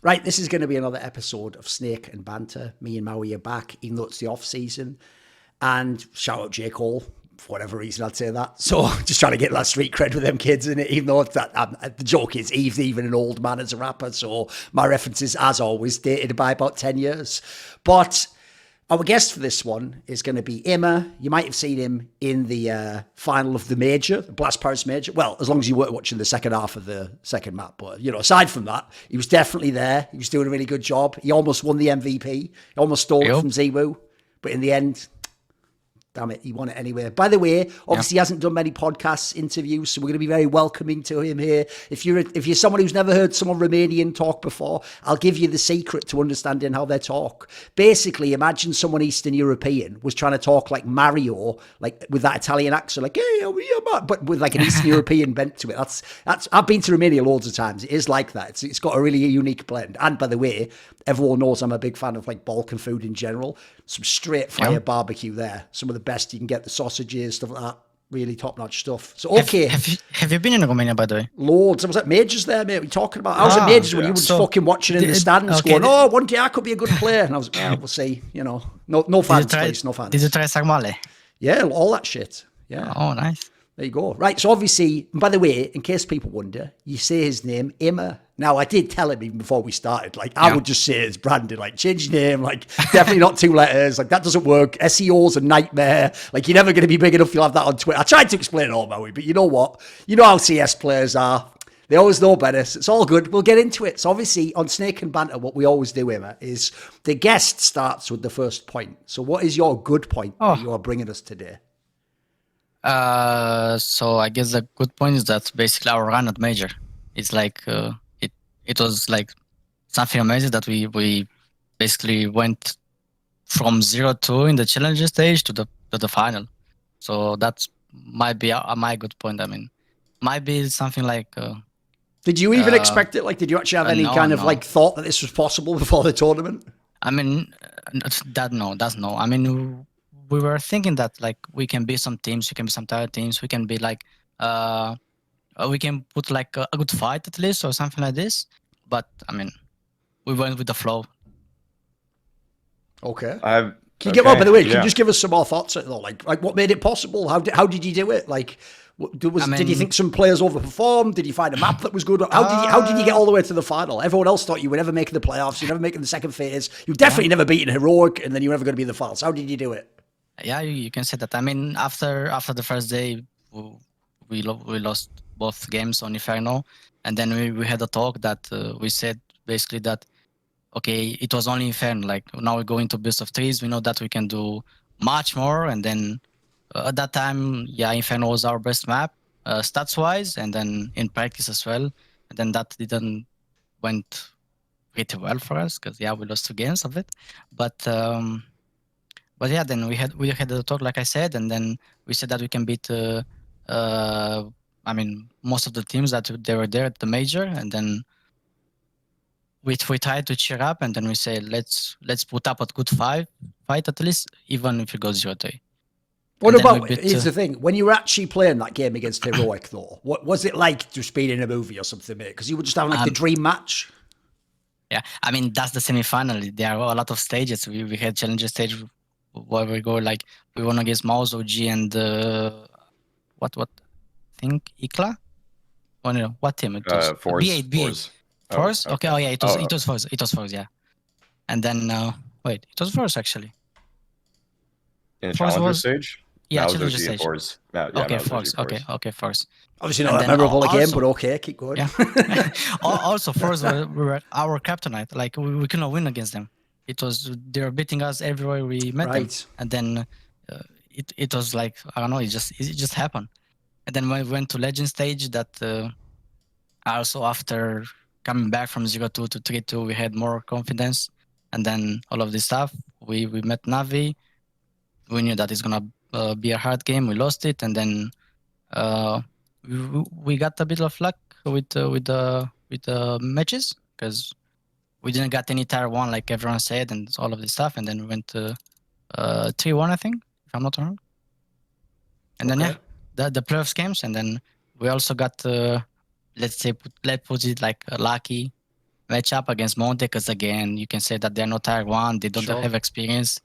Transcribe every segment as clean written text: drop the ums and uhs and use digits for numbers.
Right, this is going to be another episode of Snake and Banter. Me and Maui are back, even though it's the off season. And shout out J. Cole, for whatever reason I'd say that. So just trying to get that street cred with them kids in it, even though it's that, the joke is he's even an old man as a rapper. So my references, as always, dated by about 10 years. But our guest for this one is going to be Imma. You might have seen him in the final of the major, the Blast Paris major. Well, as long as you weren't watching the second half of the second map. But, you know, aside from that, he was definitely there. He was doing a really good job. He almost won the MVP. He almost stole it from Ziwu. But in the end, damn it, he won it anyway. By the way, obviously he hasn't done many podcasts, interviews, so we're going to be very welcoming to him here. If you're someone who's never heard someone Romanian talk before, I'll give you the secret to understanding how they talk. Basically, imagine someone Eastern European was trying to talk like Mario, like with that Italian accent, like, hey, how are you, man? But with like an Eastern European bent to it. That's. I've been to Romania loads of times. It is like that. It's got a really unique blend. And by the way, everyone knows I'm a big fan of like Balkan food in general. Some straight fire barbecue there. Some of the best you can get, the sausages, stuff like that. Really top-notch stuff. So, okay. Have you been in Romania, by the way? Loads. I was at Majors there, mate. What are you talking about? I was at Majors when you were just fucking watching in the stands going, oh, one day I could be a good player. And I was like, yeah, we'll see. You know, no fans, please. No fans. Did you try sarmale? Yeah, all that shit. Yeah. Oh, nice. There you go. Right, so obviously, by the way, in case people wonder, you say his name, Imma. Now, I did tell him even before we started, like, I would just say it's branded, like, change your name, like, definitely not 2 letters, like, that doesn't work. SEO's a nightmare. Like, you're never going to be big enough, you'll have that on Twitter. I tried to explain it all, Maui, but you know what? You know how CS players are. They always know better, so it's all good. We'll get into it. So obviously, on Snake and Banter, what we always do, Imma, is the guest starts with the first point. So what is your good point that you are bringing us today? So I guess the good point is that basically our run at major, it's like it was like something amazing that we basically went from 0-2 in the challenger stage to the final. So that might be my good point. I mean, might be something like. Did you even expect it? Like, did you actually have any kind of like thought that this was possible before the tournament? I mean, that's no. I mean. We were thinking that like we can be some teams, we can be some tired teams, we can be like we can put like a good fight at least or something like this. But I mean, we went with the flow. Okay. By the way, can you just give us some more thoughts though? Like what made it possible? How did you do it? Like, did you think some players overperformed? Did you find a map that was good? How did you get all the way to the final? Everyone else thought you were never making the playoffs, you never making the second phase. You definitely never beaten Heroic, and then you were never going to be in the finals. How did you do it? Yeah, you can say that. I mean, after the first day, we lost both games on Inferno, and then we had a talk that we said basically that, okay, it was only Inferno. Like now we go into best of threes. We know that we can do much more, and then at that time, Inferno was our best map stats wise, and then in practice as well. And then that didn't went pretty well for us because we lost 2 games of it, but yeah, then we had the talk, like I said, and then we said that we can beat, I mean, most of the teams that they were there at the major, and then we tried to cheer up, and then we say let's put up a good fight at least, even if it goes 0-3. What about, here's the thing, when you were actually playing that game against Heroic though, what was it like just being in a movie or something, mate? Because you were just having like the dream match. Yeah, I mean, that's the semi-final. There are a lot of stages. We had challenger stage where we go like we won against Maus, OG, and what think Ikla? Oh no, what team it was? B8. Force. Okay. Oh yeah, it was Force. It was Force. Yeah. And then wait, it was Force actually. In the challenger stage. Yeah, challenger stage. Force. Okay, Force. Okay, Force. Obviously not that memorable again, but okay, keep going. Yeah. Also, Force were our kryptonite. Like we couldn't win against them. They were beating us everywhere we met them, and then it was like I don't know, it just happened. And then when we went to Legend stage, that also after coming back from 0-2 to 3-2, we had more confidence, and then all of this stuff. We met Navi. We knew that it's gonna be a hard game. We lost it, and then we got a bit of luck with the matches because. We didn't get any tier 1 like everyone said and all of this stuff. And then we went to 3-1, I think, if I'm not wrong. And then, the playoffs games. And then we also got, let's put it like lucky. matchup against Monte, because again, you can say that they're not tier 1, they don't have experience.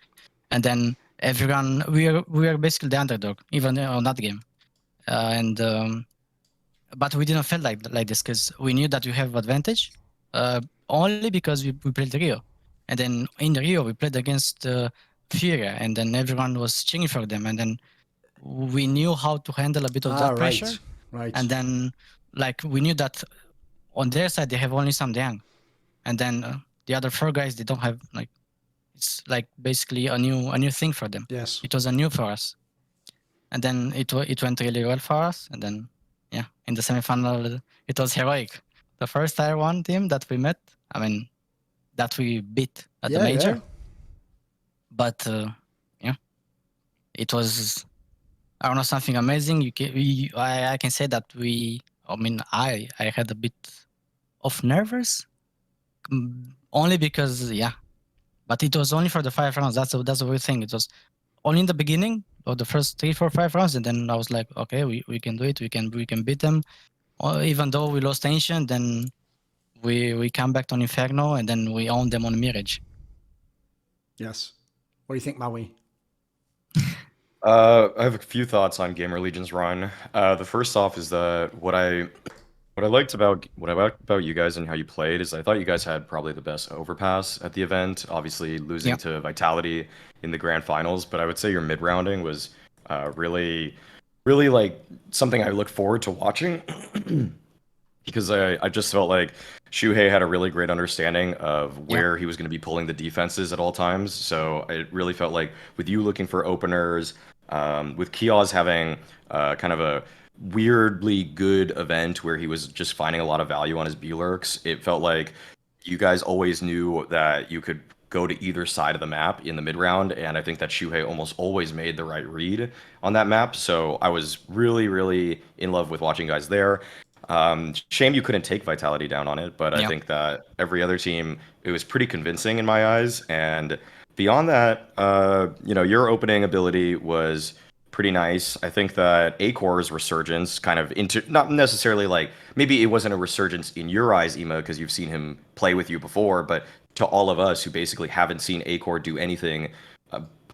And then everyone, we are basically the underdog, even on that game. But we didn't feel like this, because we knew that we have advantage, only because we played Rio. And then in Rio, we played against Furia, and then everyone was cheering for them. And then we knew how to handle a bit of that pressure. Right. And then, like, we knew that on their side, they have only some Dang. And then the other 4 guys, they don't have, like, it's like basically a new thing for them. Yes. It was a new for us. And then it went really well for us. And then, yeah, in the semifinal, it was heroic. The first tier 1 team that we met, I mean, that we beat at the major. Yeah. But, yeah, it was, I don't know, something amazing. I can say that I had a bit of nervous, only because, yeah, but it was only for the 5 rounds. That's the weird thing. It was only in the beginning of the first 3, 4, 5 rounds, and then I was like, okay, we can do it. We can beat them. Even though we lost Ancient, then we come back on Inferno, and then we own them on Mirage. Yes. What do you think, Maui? I have a few thoughts on GamerLegion's run. The first off is that what I liked about you guys and how you played is I thought you guys had probably the best overpass at the event. Obviously losing to Vitality in the grand finals, but I would say your mid rounding was really like something I look forward to watching because I just felt like Shuhei had a really great understanding of where he was going to be pulling the defenses at all times. So it really felt like with you looking for openers, with Kioz having kind of a weirdly good event where he was just finding a lot of value on his B-lurks, it felt like you guys always knew that you could go to either side of the map in the mid round, and I think that Shuhei almost always made the right read on that map. So I was really in love with watching guys there. Shame you couldn't take Vitality down on it, but I think that every other team, it was pretty convincing in my eyes. And beyond that, your opening ability was pretty nice. I think that Acor's resurgence kind of not necessarily like, maybe it wasn't a resurgence in your eyes, Ema, because you've seen him play with you before, but to all of us who basically haven't seen Acor do anything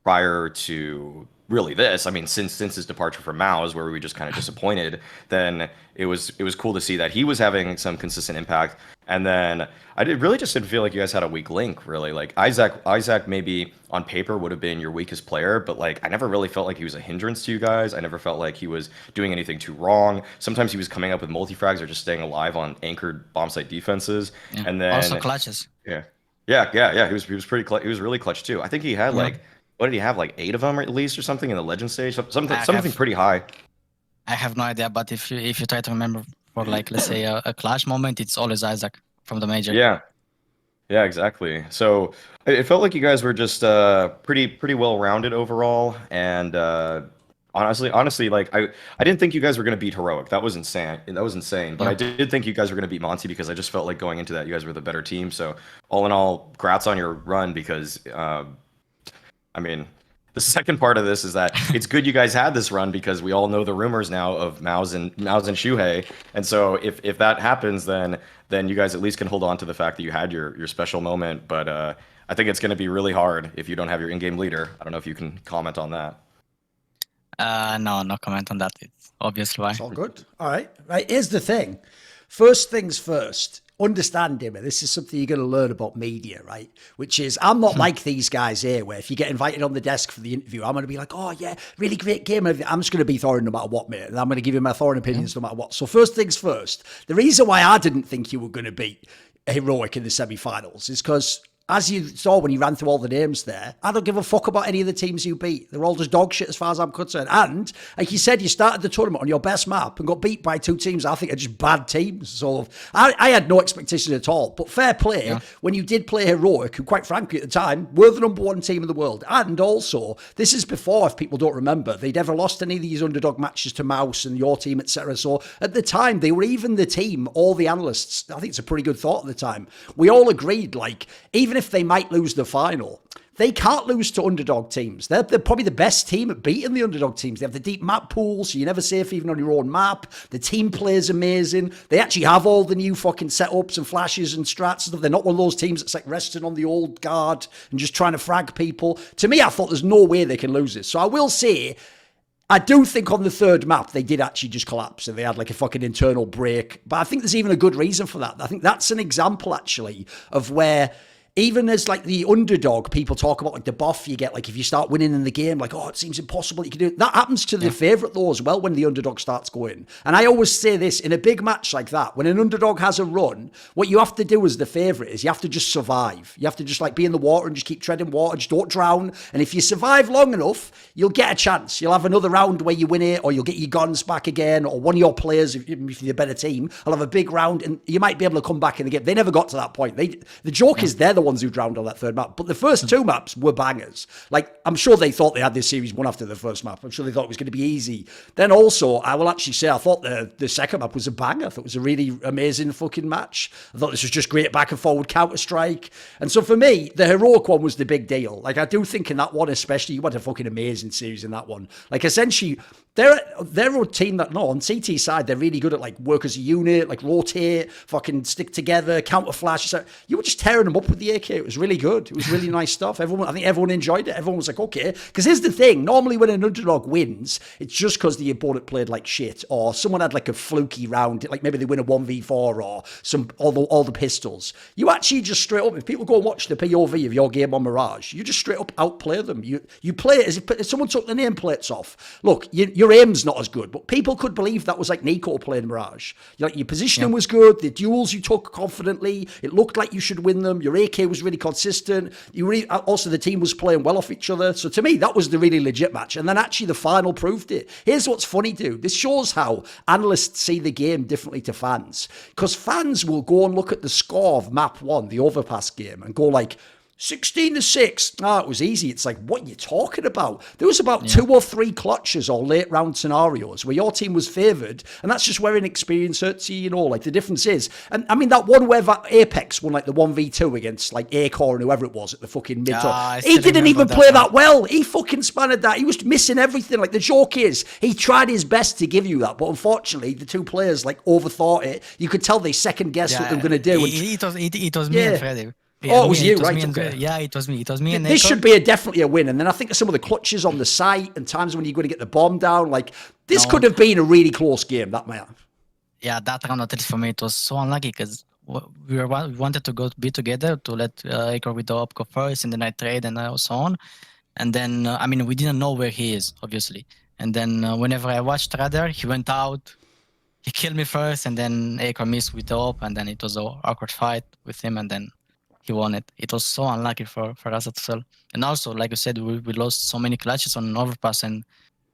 prior to really this, I mean, since his departure from Maus, where we were just kind of disappointed, then it was cool to see that he was having some consistent impact. And then really just didn't feel like you guys had a weak link, really. Like Isaac maybe on paper would have been your weakest player, but like I never really felt like he was a hindrance to you guys. I never felt like he was doing anything too wrong. Sometimes he was coming up with multi-frags or just staying alive on anchored bomb site defenses. Yeah. And then also clutches. Yeah. He was pretty he was really clutch too. I think he had like, what did he have, like 8 of them at least or something in the legend stage? Something pretty high. I have no idea, but if you try to remember for like, let's say a clash moment, it's always Isaac from the major. Yeah, exactly. So it felt like you guys were just pretty well rounded overall. And honestly, like I didn't think you guys were gonna beat Heroic. That was insane. But I did think you guys were gonna beat Monty because I just felt like going into that you guys were the better team. So all in all, congrats on your run because I mean, the second part of this is that it's good you guys had this run because we all know the rumors now of Maus and Shuhei. And so if that happens, then you guys at least can hold on to the fact that you had your special moment. But I think it's going to be really hard if you don't have your in-game leader. I don't know if you can comment on that. No comment on that. It's obviously why. It's all good. All right. Right. Here's the thing. First things first. Understand him. This is something you're going to learn about media, right? Which is, I'm not like these guys here, where if you get invited on the desk for the interview, I'm going to be like, oh yeah, really great game. I'm just going to be Thorin no matter what, mate. And I'm going to give you my Thorin opinions no matter what. So first things first, the reason why I didn't think you were going to beat Heroic in the semi-finals is because, as you saw when you ran through all the names there, I don't give a fuck about any of the teams you beat. They're all just dog shit as far as I'm concerned. And, like you said, you started the tournament on your best map and got beat by 2 teams I think are just bad teams. So I had no expectations at all. But fair play, when you did play Heroic, who quite frankly at the time were the #1 team in the world. And also, this is before, if people don't remember, they'd ever lost any of these underdog matches to Maus and your team, etc. So at the time, they were even the team, all the analysts, I think it's a pretty good thought at the time. We all agreed, like, even if they might lose the final, they can't lose to underdog teams. They're probably the best team at beating the underdog teams. They have the deep map pool, so you're never safe even on your own map. The team play is amazing. They actually have all the new fucking setups and flashes and strats and stuff. They're not one of those teams that's like resting on the old guard and just trying to frag people. To me, I thought there's no way they can lose this. So I will say, I do think on the third map, they did actually just collapse and they had like a fucking internal break. But I think there's even a good reason for that. I think that's an example actually of where, even as like the underdog, people talk about like the buff you get, like if you start winning in the game, like, oh, it seems impossible you can do it. That happens to the favourite though as well when the underdog starts going. And I always say this, in a big match like that, when an underdog has a run, what you have to do as the favourite is you have to just survive. You have to just like be in the water and just keep treading water, just don't drown. And if you survive long enough, you'll get a chance. You'll have another round where you win it, or you'll get your guns back again, or one of your players, if you're the better team, will have a big round and you might be able to come back in the game. They never got to that point. The joke is they're the ones who drowned on that third map. But the first two maps were bangers. Like, I'm sure they thought they had this series won after the first map. I'm sure they thought it was going to be easy. Then also, I will actually say, I thought the second map was a banger. I thought it was a really amazing fucking match. I thought this was just great back and forward Counter-Strike. And so for me, the heroic one was the big deal. Like, I do think in that one especially, you had a fucking amazing series in that one. Like, essentially, they're a team that, no, on CT side, they're really good at, like, work as a unit, like, rotate, fucking stick together, counter-flash. So you were just tearing them up with the AK. It was really good. It was really nice stuff. I think everyone enjoyed it. Everyone was like, okay. Because here's the thing. Normally when an underdog wins, it's just because the opponent played like shit, or someone had, like, a fluky round. Like, maybe they win a 1v4 or all the pistols. You actually just straight up, if people go and watch the POV of your game on Mirage, you just straight up outplay them. You play it as if someone took the nameplates off. Look, your aim's not as good, but people could believe that was like Nico playing Mirage. Like, your positioning was good, the duels you took confidently, it looked like you should win them, your AK was really consistent, also the team was playing well off each other. So to me, that was the really legit match. And then actually the final proved it. Here's what's funny, dude. This shows how analysts see the game differently to fans. Because fans will go and look at the score of map 1, the overpass game, and go like, 16-6. It was easy. It's like, what are you talking about? There was about 2 or 3 clutches or late round scenarios where your team was favoured, and that's just where inexperience hurts you, like the difference is. And I mean, that one where Apex won like the 1v2 against like Acorn, whoever it was at the fucking mid-top. He didn't even play that well. He fucking spanned that. He was missing everything. Like, the joke is, he tried his best to give you that, but unfortunately, the two players like overthought it. You could tell they second guessed what they were going to do. It was me and Freddy. Yeah, it was you, right? Yeah, it was me. It was me and this should be definitely a win. And then I think some of the clutches on the site and times when you're going to get the bomb down, like, this could have been a really close game, that might have. Yeah, that round at least for me, it was so unlucky because we wanted to be together to let Acre with the op go first, and then I trade and so on. And then, we didn't know where he is, obviously. And then whenever I watched Radar, he went out, he killed me first, and then Acre missed with the op, and then it was an awkward fight with him, and then he won it. It was so unlucky for us as well. And also, like you said, we lost so many clutches on overpass. And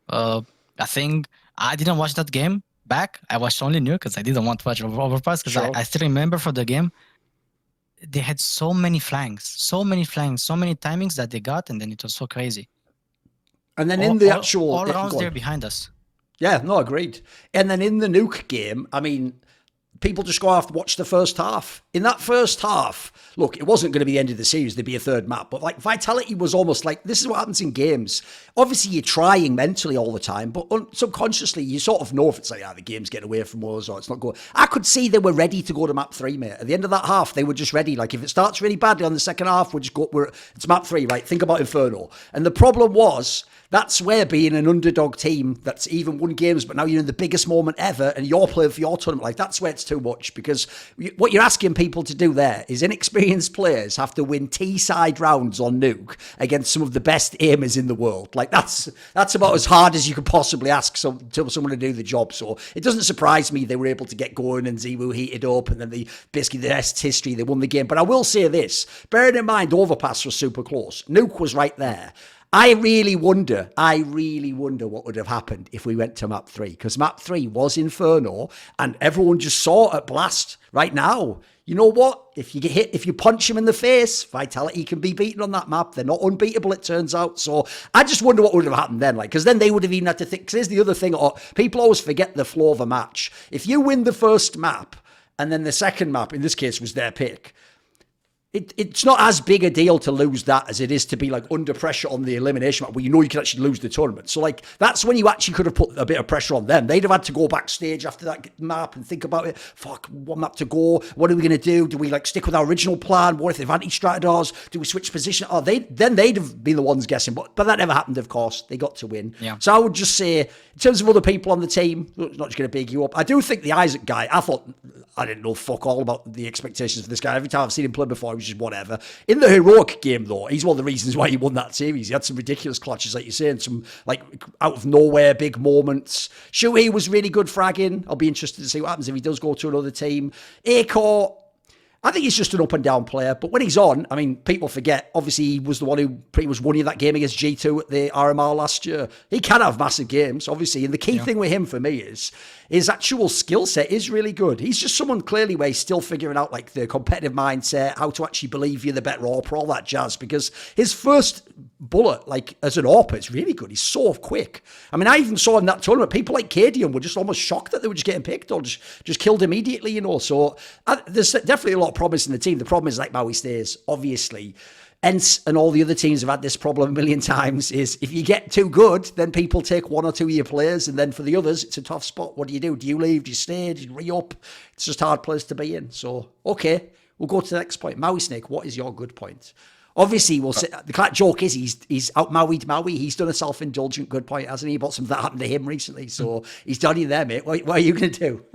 I think I didn't watch that game back. I watched only Nuke because I didn't want to watch overpass because I still remember for the game, they had so many flanks, so many timings that they got, and then it was so crazy. And then in the actual... All rounds they're behind us. Yeah, no, agreed. And then in the Nuke game, people just go have to watch the first half. In that first half, look, it wasn't going to be the end of the series. There'd be a third map. But, like, Vitality was almost like, this is what happens in games. Obviously, you're trying mentally all the time, but subconsciously, you sort of know if it's like, the game's getting away from us or it's not going. I could see they were ready to go to map 3, mate. At the end of that half, they were just ready. Like, if it starts really badly on the second half, it's map 3, right? Think about Inferno. And the problem was, that's where being an underdog team that's even won games, but now you're in the biggest moment ever and you're playing for your tournament, like, that's where it's too much, because what you're asking people to do there is inexperienced players have to win T-side rounds on Nuke against some of the best aimers in the world. Like, that's about as hard as you could possibly ask someone to do the job. So it doesn't surprise me they were able to get going and Ziwu heated up, and then basically the rest history, they won the game. But I will say this, bearing in mind Overpass was super close, Nuke was right there. I really wonder what would have happened if we went to map 3, because map 3 was Inferno and everyone just saw at Blast right now. You know what? If you get hit, if you punch him in the face, Vitality can be beaten on that map. They're not unbeatable, it turns out. So I just wonder what would have happened then. Like, because then they would have even had to think, because here's the other thing, people always forget the flow of a match. If you win the first map and then the second map, in this case, was their pick, it's not as big a deal to lose that as it is to be like under pressure on the elimination map where you know you can actually lose the tournament. So like that's when you actually could have put a bit of pressure on them. They'd have had to go backstage after that map and think about it. Fuck, one map to go. What are we going to do? Do we like stick with our original plan? What if they've anti-strategies? Do we switch position? Oh, then they'd have been the ones guessing. But that never happened, of course. They got to win. Yeah. So I would just say, in terms of other people on the team, it's not just going to big you up. I do think the Isaac guy, I didn't know fuck all about the expectations for this guy. Every time I've seen him play before, he was just whatever. In the heroic game, though, he's one of the reasons why he won that series. He had some ridiculous clutches, like you're saying, some like out of nowhere big moments. Shuhei was really good fragging. I'll be interested to see what happens if he does go to another team. Akor, I think he's just an up and down player, but when he's on, I mean, people forget, obviously he was the one who pretty much won you that game against G2 at the RMR last year. He can have massive games, obviously, and the key thing with him for me is his actual skill set is really good. He's just someone clearly where he's still figuring out like the competitive mindset, how to actually believe you're the better AWPer, all that jazz, because his first bullet, like as an AWPer, is really good. He's so quick. I mean, I even saw in that tournament, people like Cadian were just almost shocked that they were just getting picked or just killed immediately, you know. So there's definitely a lot of promise in the team. The problem is like Maui stays, obviously. ENCE and all the other teams have had this problem a million times, is if you get too good, then people take one or two of your players, and then for the others, it's a tough spot. What do you do? Do you leave? Do you stay? Do you re-up? It's just hard place to be in. So, okay, we'll go to the next point. Mauisnake, what is your good point? Obviously, we'll say, the joke is he's out-Maui'd Maui. He's done a self-indulgent good point, hasn't he? About something that happened to him recently. So he's done you there, mate. What are you going to do?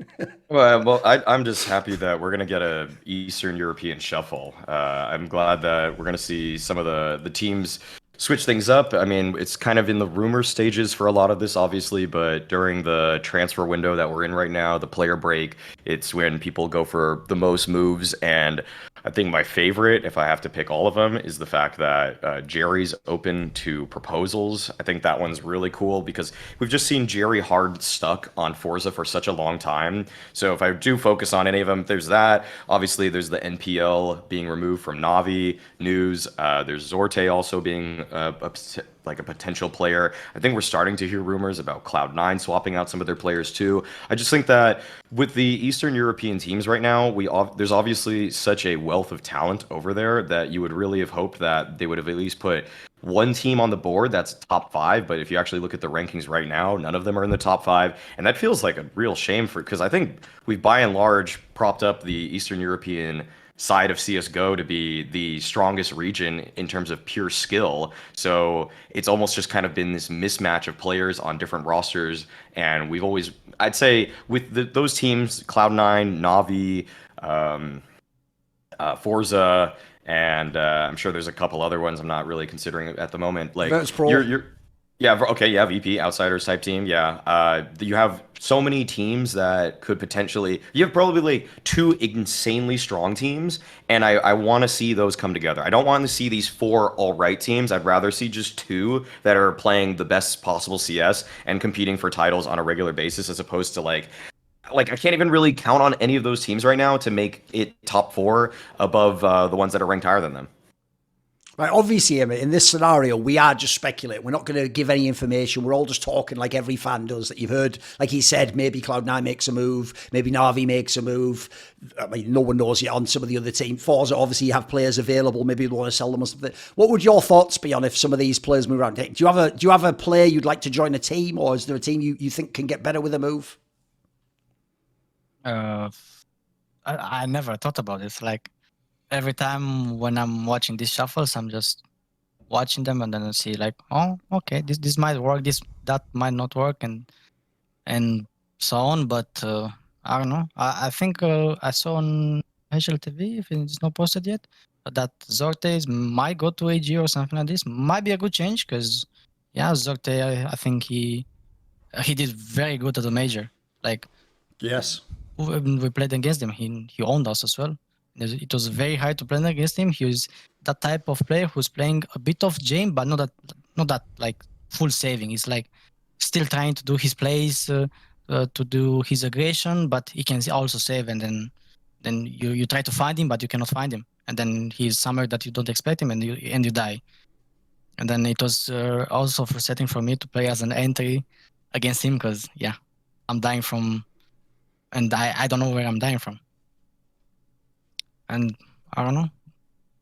Well, I'm just happy that we're going to get a Eastern European shuffle. I'm glad that we're going to see some of the teams switch things up. I mean, it's kind of in the rumor stages for a lot of this, obviously, but during the transfer window that we're in right now, the player break, it's when people go for the most moves. And I think my favorite, if I have to pick all of them, is the fact that Jerry's open to proposals. I think that one's really cool because we've just seen Jerry hard stuck on Forza for such a long time. So if I do focus on any of them, there's that. Obviously, there's the NPL being removed from Navi news. There's Zorte also being a potential player. I think we're starting to hear rumors about Cloud9 swapping out some of their players too. I just think that with the Eastern European teams right now, there's obviously such a wealth of talent over there that you would really have hoped that they would have at least put one team on the board that's top 5. But if you actually look at the rankings right now, none of them are in the top 5. And that feels like a real shame because I think we've by and large propped up the Eastern European side of CSGO to be the strongest region in terms of pure skill. So it's almost just kind of been this mismatch of players on different rosters. And we've always, I'd say with those teams, Cloud9, Navi, Forza, and I'm sure there's a couple other ones I'm not really considering at the moment. Like VP, Outsiders type team. Yeah. You have so many teams that could potentially, you have probably like 2 insanely strong teams, and I want to see those come together. I don't want to see these 4 all right teams. I'd rather see just 2 that are playing the best possible CS and competing for titles on a regular basis, as opposed to like I can't even really count on any of those teams right now to make it top 4 above the ones that are ranked higher than them. Right, obviously, in this scenario, we are just speculating. We're not going to give any information. We're all just talking like every fan does that you've heard. Like he said, maybe Cloud9 makes a move, maybe Navi makes a move. I mean, no one knows yet on some of the other teams. Forza, obviously, you have players available. Maybe you want to sell them or something. What would your thoughts be on if some of these players move around? Do you have a player you'd like to join a team, or is there a team you think can get better with a move? I never thought about it. Like, every time when I'm watching these shuffles, I'm just watching them and then I see like, oh, okay, this might work, that might not work, and so on. But I don't know. I think I saw on HLTV, if it's not posted yet, that Zorte might go to AG or something like this. Might be a good change because, yeah, Zorte, I think he did very good at the major. Like, yes, when we played against him, he owned us as well. It was very hard to play against him. He was that type of player who's playing a bit of Jane, but not that like full saving. He's like still trying to do his plays, to do his aggression, but he can also save. And then you try to find him, but you cannot find him. And then he's somewhere that you don't expect him, and you die. And then it was also frustrating for me to play as an entry against him because I'm dying from, and I don't know where I'm dying from. And I don't know.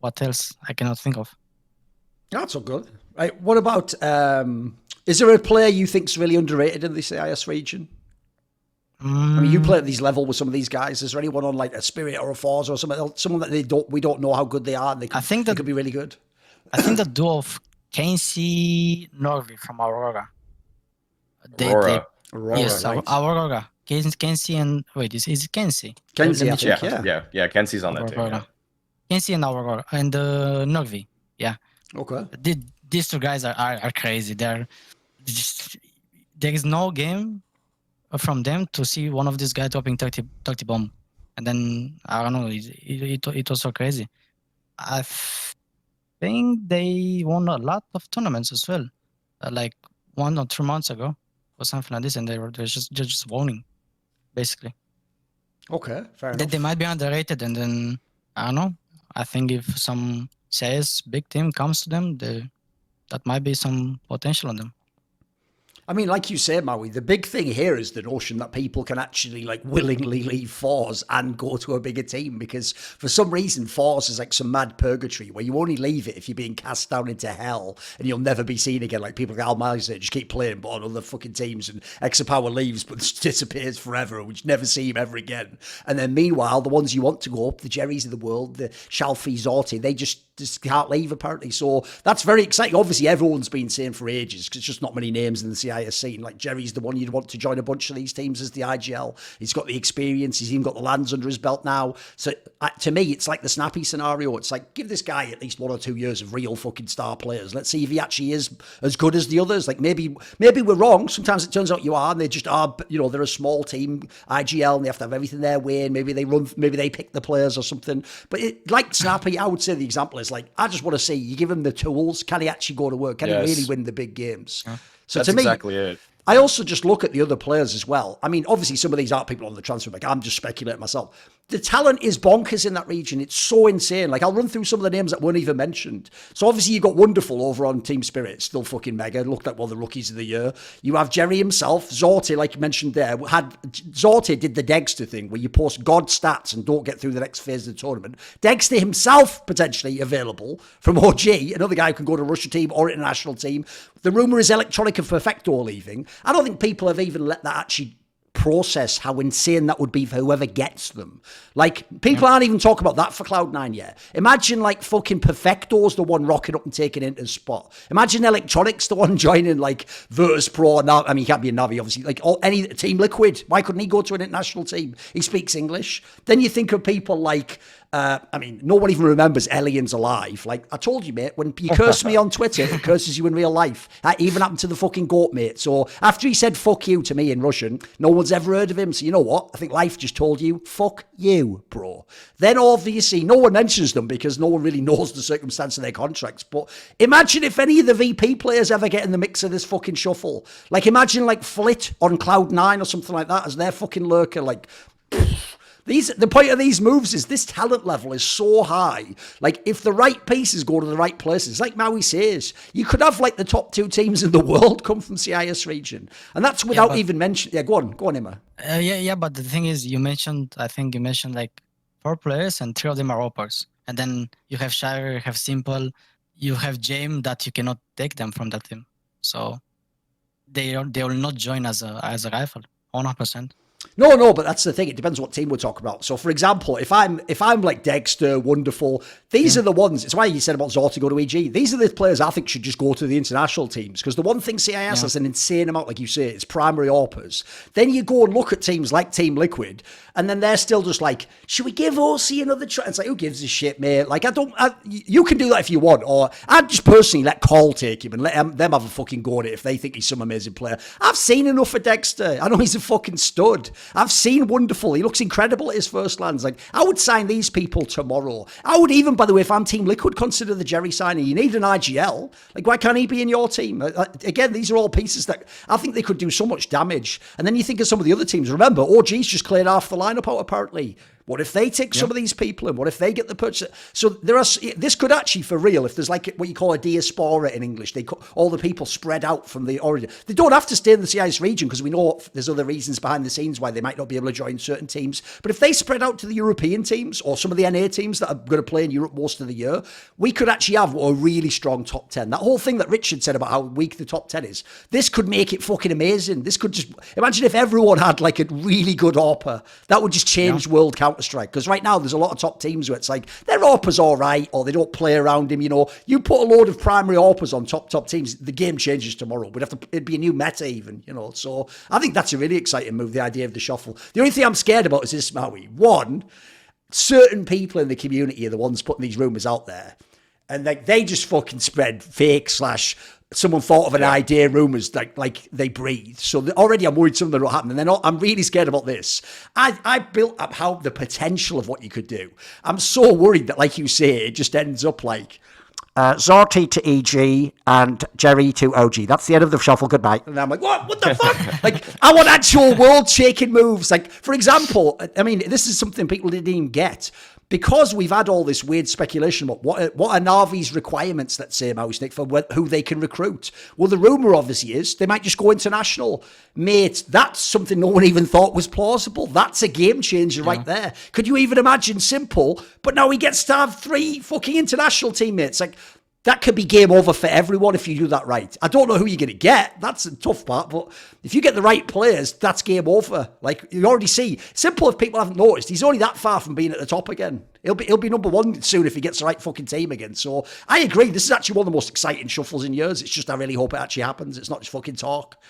what else? I cannot think of. That's all good. Right. What about, is there a player you think's really underrated in the CIS region? I mean, you play at these level with some of these guys. Is there anyone on like a Spirit or a Forza or someone that we don't know how good they are? And they could be really good. I think the duo of Kenzie Norvi from Aurora. Aurora. Yes, right. Aurora. Kenzie and wait, is it Kenzie? Kenzie, Let me I check. think, Yeah, Kenzie's on that team. Aurora. Yeah. Kenzie and Aurora and Norvi. Yeah. Okay. These two guys are crazy. There is no game from them to see one of these guys dropping 30 bomb. And then, I don't know, it was so crazy. I think they won a lot of tournaments as well. Like 1 or 2 months ago or something like this. And they're just winning, basically. Okay, fair enough. They might be underrated. And then, I don't know. I think if some CS big team comes to them, that might be some potential on them. I mean, like you said, Maui, the big thing here is the notion that people can actually like willingly leave Force and go to a bigger team, because for some reason Force is like some mad purgatory where you only leave it if you're being cast down into hell and you'll never be seen again. Like people like Al Mauisnake just keep playing but on other fucking teams, and Exapower leaves but disappears forever and we just never see him ever again. And then meanwhile, the ones you want to go up, the Jerrys of the world, the Shalfi Zorti, they just can't leave apparently. So that's very exciting. Obviously everyone's been saying for ages because it's just not many names in the CIS scene. Like Jerry's the one you'd want to join a bunch of these teams as the IGL. He's got the experience, he's even got the lands under his belt now. So to me it's like the Snappy scenario. It's like give this guy at least 1 or 2 years of real fucking star players. Let's see if he actually is as good as the others. Like maybe we're wrong. Sometimes it turns out you are, and they just are, you know, they're a small team IGL and they have to have everything their way, and maybe they pick the players or something. But like Snappy, I would say the example is like, I just want to see you give him the tools. Can he actually go to work? Can he really win the big games? So that's to me, exactly it. I also just look at the other players as well. I mean, obviously some of these aren't people on the transfer market. I'm just speculating myself. The talent is bonkers in that region. It's so insane. Like I'll run through some of the names that weren't even mentioned. So obviously you got Wonderful over on Team Spirit, still fucking mega. Looked like one of the rookies of the year. You have Jerry himself, Zorti, like you mentioned there. Zorti did the Dexter thing where you post God stats and don't get through the next phase of the tournament. Dexter himself potentially available from OG, another guy who can go to Russia team or international team. The rumor is Electronic and Perfecto leaving. I don't think people have even let that actually process how insane that would be for whoever gets them. Like, people aren't even talking about that for Cloud9 yet. Imagine, like, fucking Perfecto's the one rocking up and taking into the spot. Imagine Electronics the one joining, like, Virtus Pro. I mean, he can't be a Navi, obviously. Like, any Team Liquid. Why couldn't he go to an international team? He speaks English. Then you think of people like... I mean, no one even remembers Aliens alive. Like, I told you, mate, when you curse me on Twitter, it curses you in real life. That even happened to the fucking goat, mate. So after he said fuck you to me in Russian, no one's ever heard of him. So you know what? I think life just told you, fuck you, bro. Then obviously, no one mentions them because no one really knows the circumstance of their contracts. But imagine if any of the VP players ever get in the mix of this fucking shuffle. Like, imagine like Flit on Cloud9 or something like that as their fucking lurker. Like... The point of these moves is this talent level is so high. Like, if the right pieces go to the right places, like Maui says, you could have like the top 2 teams in the world come from CIS region. And that's without even mentioning... Yeah, go on, Emma. But the thing is, I think you mentioned like 4 players and 3 of them are oppers. And then you have Shire, you have Simple, you have James that you cannot take them from that team. So they will not join as a rifle, 100%. No, but that's the thing. It depends what team we're talking about. So, for example, if I'm like Dexter, Wonderful, these are the ones. It's why you said about Zorti go to EG. These are the players I think should just go to the international teams, because the one thing CIS has an insane amount, like you say, it's primary AWPers. Then you go and look at teams like Team Liquid, and then they're still just like, should we give OC another try? It's like, who gives a shit, mate? Like, you can do that if you want, or I'd just personally let Call take him and let them have a fucking go at it if they think he's some amazing player. I've seen enough of Dexter. I know he's a fucking stud. I've seen Wonderful. He looks incredible at his first lands. Like, I would sign these people tomorrow. I would even, by the way, if I'm Team Liquid, consider the Jerry signing. You need an IGL. Like, why can't he be in your team? Again, these are all pieces that I think they could do so much damage. And then you think of some of the other teams. Remember, OG's just cleared half the lineup out, apparently. What if they take some of these people in? What if they get the purchase? So this could actually, for real, if there's like what you call a diaspora in English, all the people spread out from the origin. They don't have to stay in the CIS region because we know there's other reasons behind the scenes why they might not be able to join certain teams. But if they spread out to the European teams or some of the NA teams that are going to play in Europe most of the year, we could actually have a really strong top 10. That whole thing that Richard said about how weak the top 10 is, this could make it fucking amazing. This could just, imagine if everyone had like a really good AWPer. That would just change world Counter-Strike. Because right now there's a lot of top teams where it's like their AWPer's all right, or they don't play around him. You know, you put a load of primary AWPers on top teams, the game changes tomorrow. It'd be a new meta even. You know, so I think that's a really exciting move. The idea of the shuffle. The only thing I'm scared about is this, Maui. One, certain people in the community are the ones putting these rumors out there, and like they just fucking spread fake / someone thought of an idea, rumors like they breathe. So already I'm worried something will happen. And then I'm really scared about this. I built up how the potential of what you could do. I'm so worried that, like you say, it just ends up like Zorti to EG and Jerry to OG. That's the end of the shuffle. Goodbye. And I'm like, what the fuck? Like, I want actual world-shaking moves. Like, for example, I mean, this is something people didn't even get. Because we've had all this weird speculation about what are Navi's requirements, let's say, Mauisnake, for who they can recruit. Well, the rumour obviously is they might just go international. Mate, that's something no one even thought was plausible. That's a game changer right there. Could you even imagine simple? But now he gets to have 3 fucking international teammates. Like, that could be game over for everyone if you do that right. I don't know who you're going to get. That's a tough part. But if you get the right players, that's game over. Like, you already see. Simple, if people haven't noticed, he's only that far from being at the top again. He'll be number 1 soon if he gets the right fucking team again. So I agree. This is actually one of the most exciting shuffles in years. It's just I really hope it actually happens. It's not just fucking talk.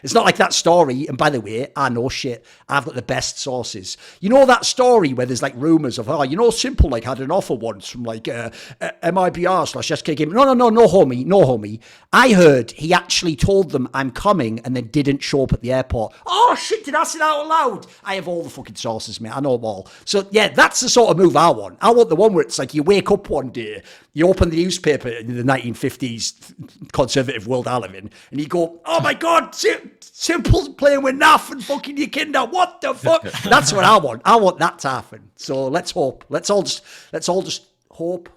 It's not like that story. And by the way, I know shit. I've got the best sources. You know that story where there's like rumors of, Simple like had an offer once from like MIBR/SK Gaming. No, homie. I heard he actually told them I'm coming and then didn't show up at the airport. Oh shit, did I say that out loud? I have all the fucking sources, mate. I know them all. So yeah, that's the sort of move I want. I want the one where it's like you wake up one day, you open the newspaper in the 1950s conservative world I live in, and you go, oh my God, Simple's playing with Naf and fucking your kid now. What the fuck? That's what I want. I want that to happen. So let's hope. Let's all just hope.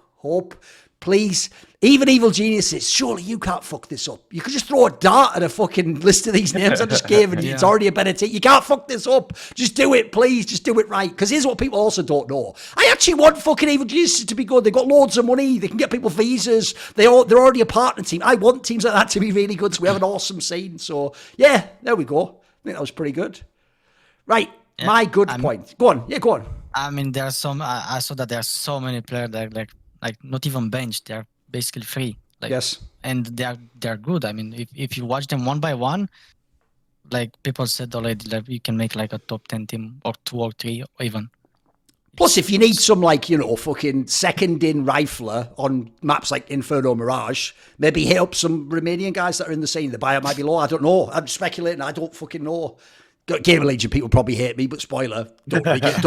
Please. Even evil geniuses, surely you can't fuck this up. You could just throw a dart at a fucking list of these names I just gave and it's already a better team. You can't fuck this up. Just do it, please. Just do it right. Because here's what people also don't know. I actually want fucking evil geniuses to be good. They've got loads of money. They can get people visas. They're already a partner team. I want teams like that to be really good so we have an awesome scene. So, yeah, there we go. I think that was pretty good. Right. Yeah, my good point. Go on. Yeah, go on. I mean, I saw that there are so many players that like not even benched. They're basically free. Like, yes. And they're good. I mean, if you watch them one by one, like people said already, like you can make like a top 10 team or 2 or 3 or even. Plus, if you need some fucking second in rifler on maps like Inferno Mirage, maybe hit up some Romanian guys that are in the scene. The buyout might be low. I don't know. I'm speculating. I don't fucking know. GamerLegion people probably hate me, but spoiler, don't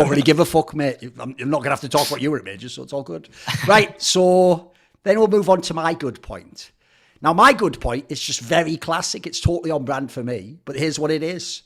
really give a fuck, mate. I'm not going to have to talk about you at majors, so it's all good. Right, so then we'll move on to my good point. Now, my good point is just very classic. It's totally on brand for me, but here's what it is.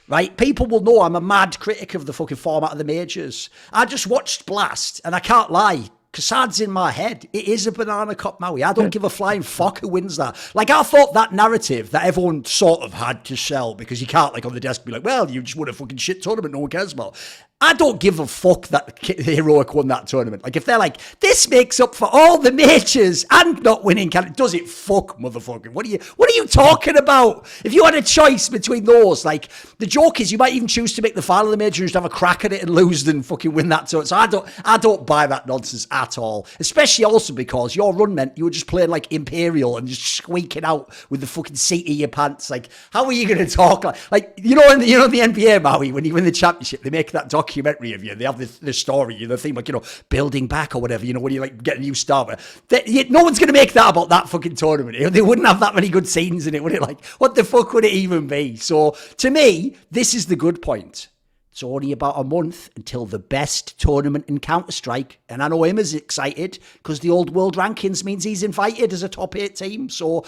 Right? People will know I'm a mad critic of the fucking format of the majors. I just watched Blast, and I can't lie. Kassad's in my head. It is a banana cup, Maui. I don't give a flying fuck who wins that. Like, I thought that narrative that everyone sort of had to sell because you can't, like, on the desk be like, well, you just won a fucking shit tournament no one cares about. I don't give a fuck that Heroic won that tournament. Like, if they're like, this makes up for all the majors and not winning, does it? Fuck, motherfucker. What are you talking about? If you had a choice between those, like, the joke is you might even choose to make the final of the major and just have a crack at it and lose than fucking win that tournament. So I don't buy that nonsense at all. Especially also because your run meant you were just playing like Imperial and just squeaking out with the fucking seat of your pants. Like, how are you going to talk? Like, in the NBA, Maui, when you win the championship, they make that documentary of you. They have the story, the theme, like, building back or whatever, when you like get a new starter. No one's going to make that about that fucking tournament. They wouldn't have that many good scenes in it, would it? Like, what the fuck would it even be? So, to me, this is the good point. It's only about a month until the best tournament in Counter-Strike. And I know him is excited because the old world rankings means he's invited as a top 8 team. So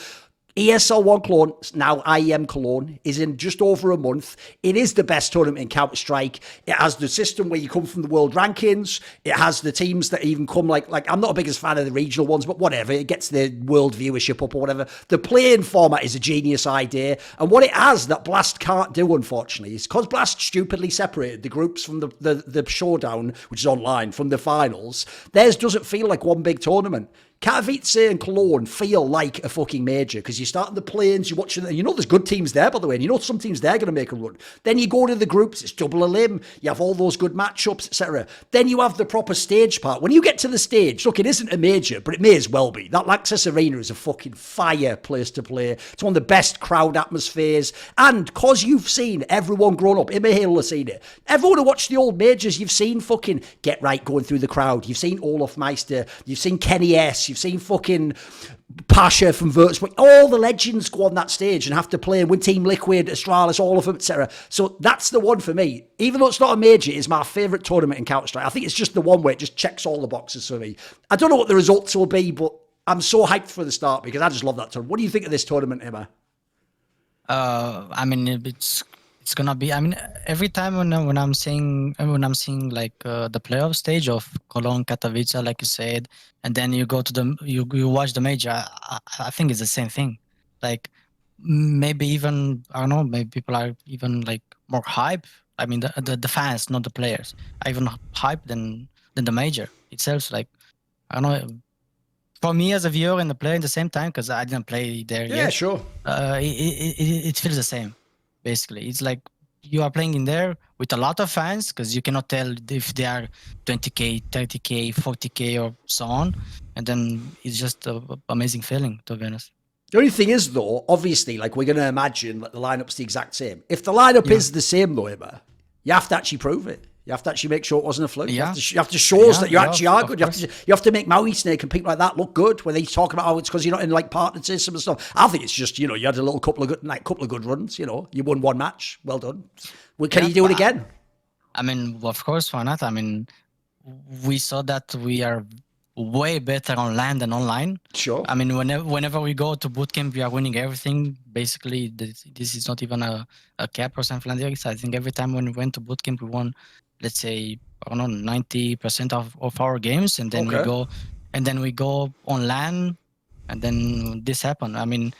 ESL 1 Cologne, now IEM Cologne, is in just over a month. It is the best tournament in Counter-Strike. It has the system where you come from the world rankings. It has the teams that even come like I'm not a biggest fan of the regional ones, but whatever. It gets the world viewership up or whatever. The playing format is a genius idea. And what it has that Blast can't do, unfortunately, is because Blast stupidly separated the groups from the showdown, which is online, from the finals, theirs doesn't feel like one big tournament. Katowice and Cologne feel like a fucking major because you start in the plains, you're watching, and you know there's good teams there, by the way, and you know some teams they're going to make a run. Then you go to the groups, it's double a limb, you have all those good matchups, etc. Then you have the proper stage part. When you get to the stage, look, it isn't a major, but it may as well be. That Laxus Arena is a fucking fire place to play. It's one of the best crowd atmospheres, and because you've seen everyone grown up, Mihai will have seen it. Everyone who watched the old majors, you've seen fucking Get Right going through the crowd, you've seen Olaf Meister, you've seen Kenny S, you've seen fucking Pasha from Virtus. All the legends go on that stage and have to play with Team Liquid, Astralis, all of them, etc. So that's the one for me. Even though it's not a major, it's my favourite tournament in Counter-Strike. I think it's just the one where it just checks all the boxes for me. I don't know what the results will be, but I'm so hyped for the start because I just love that tournament. What do you think of this tournament, Emma? I mean, it's gonna be. I mean, every time when I'm seeing like the playoff stage of Cologne, Katowice, like you said, and then you go to you watch the major. I think it's the same thing. Like maybe even I don't know. Maybe people are even like more hype. I mean, the fans, not the players, are even hype than the major itself. Like I don't know. For me as a viewer and the player at the same time, because I didn't play there yet. Yeah, sure. It feels the same. Basically, it's like you are playing in there with a lot of fans because you cannot tell if they are 20k, 30k, 40k, or so on. And then it's just an amazing feeling, to be honest. The only thing is, though, obviously, like we're going to imagine that the lineup's the exact same. If the lineup is the same, though, Emma, you have to actually prove it. You have to actually make sure it wasn't a fluke. Yeah. You have to show us that you actually are good. You have to make Mauisnake and people like that look good when they talk about how it's because you're not in like partner system and stuff. I think it's just, you had a couple of good runs. You won one match. Well done. Well, can you do it again? I mean, of course, why not? I mean, we saw that we are way better on land than online. Sure. I mean, whenever we go to bootcamp, we are winning everything. Basically, this is not even a cap or something like this. I think every time when we went to bootcamp, we won, let's say, I don't know, 90% of our games, and then we go on LAN, and then this happened. I mean,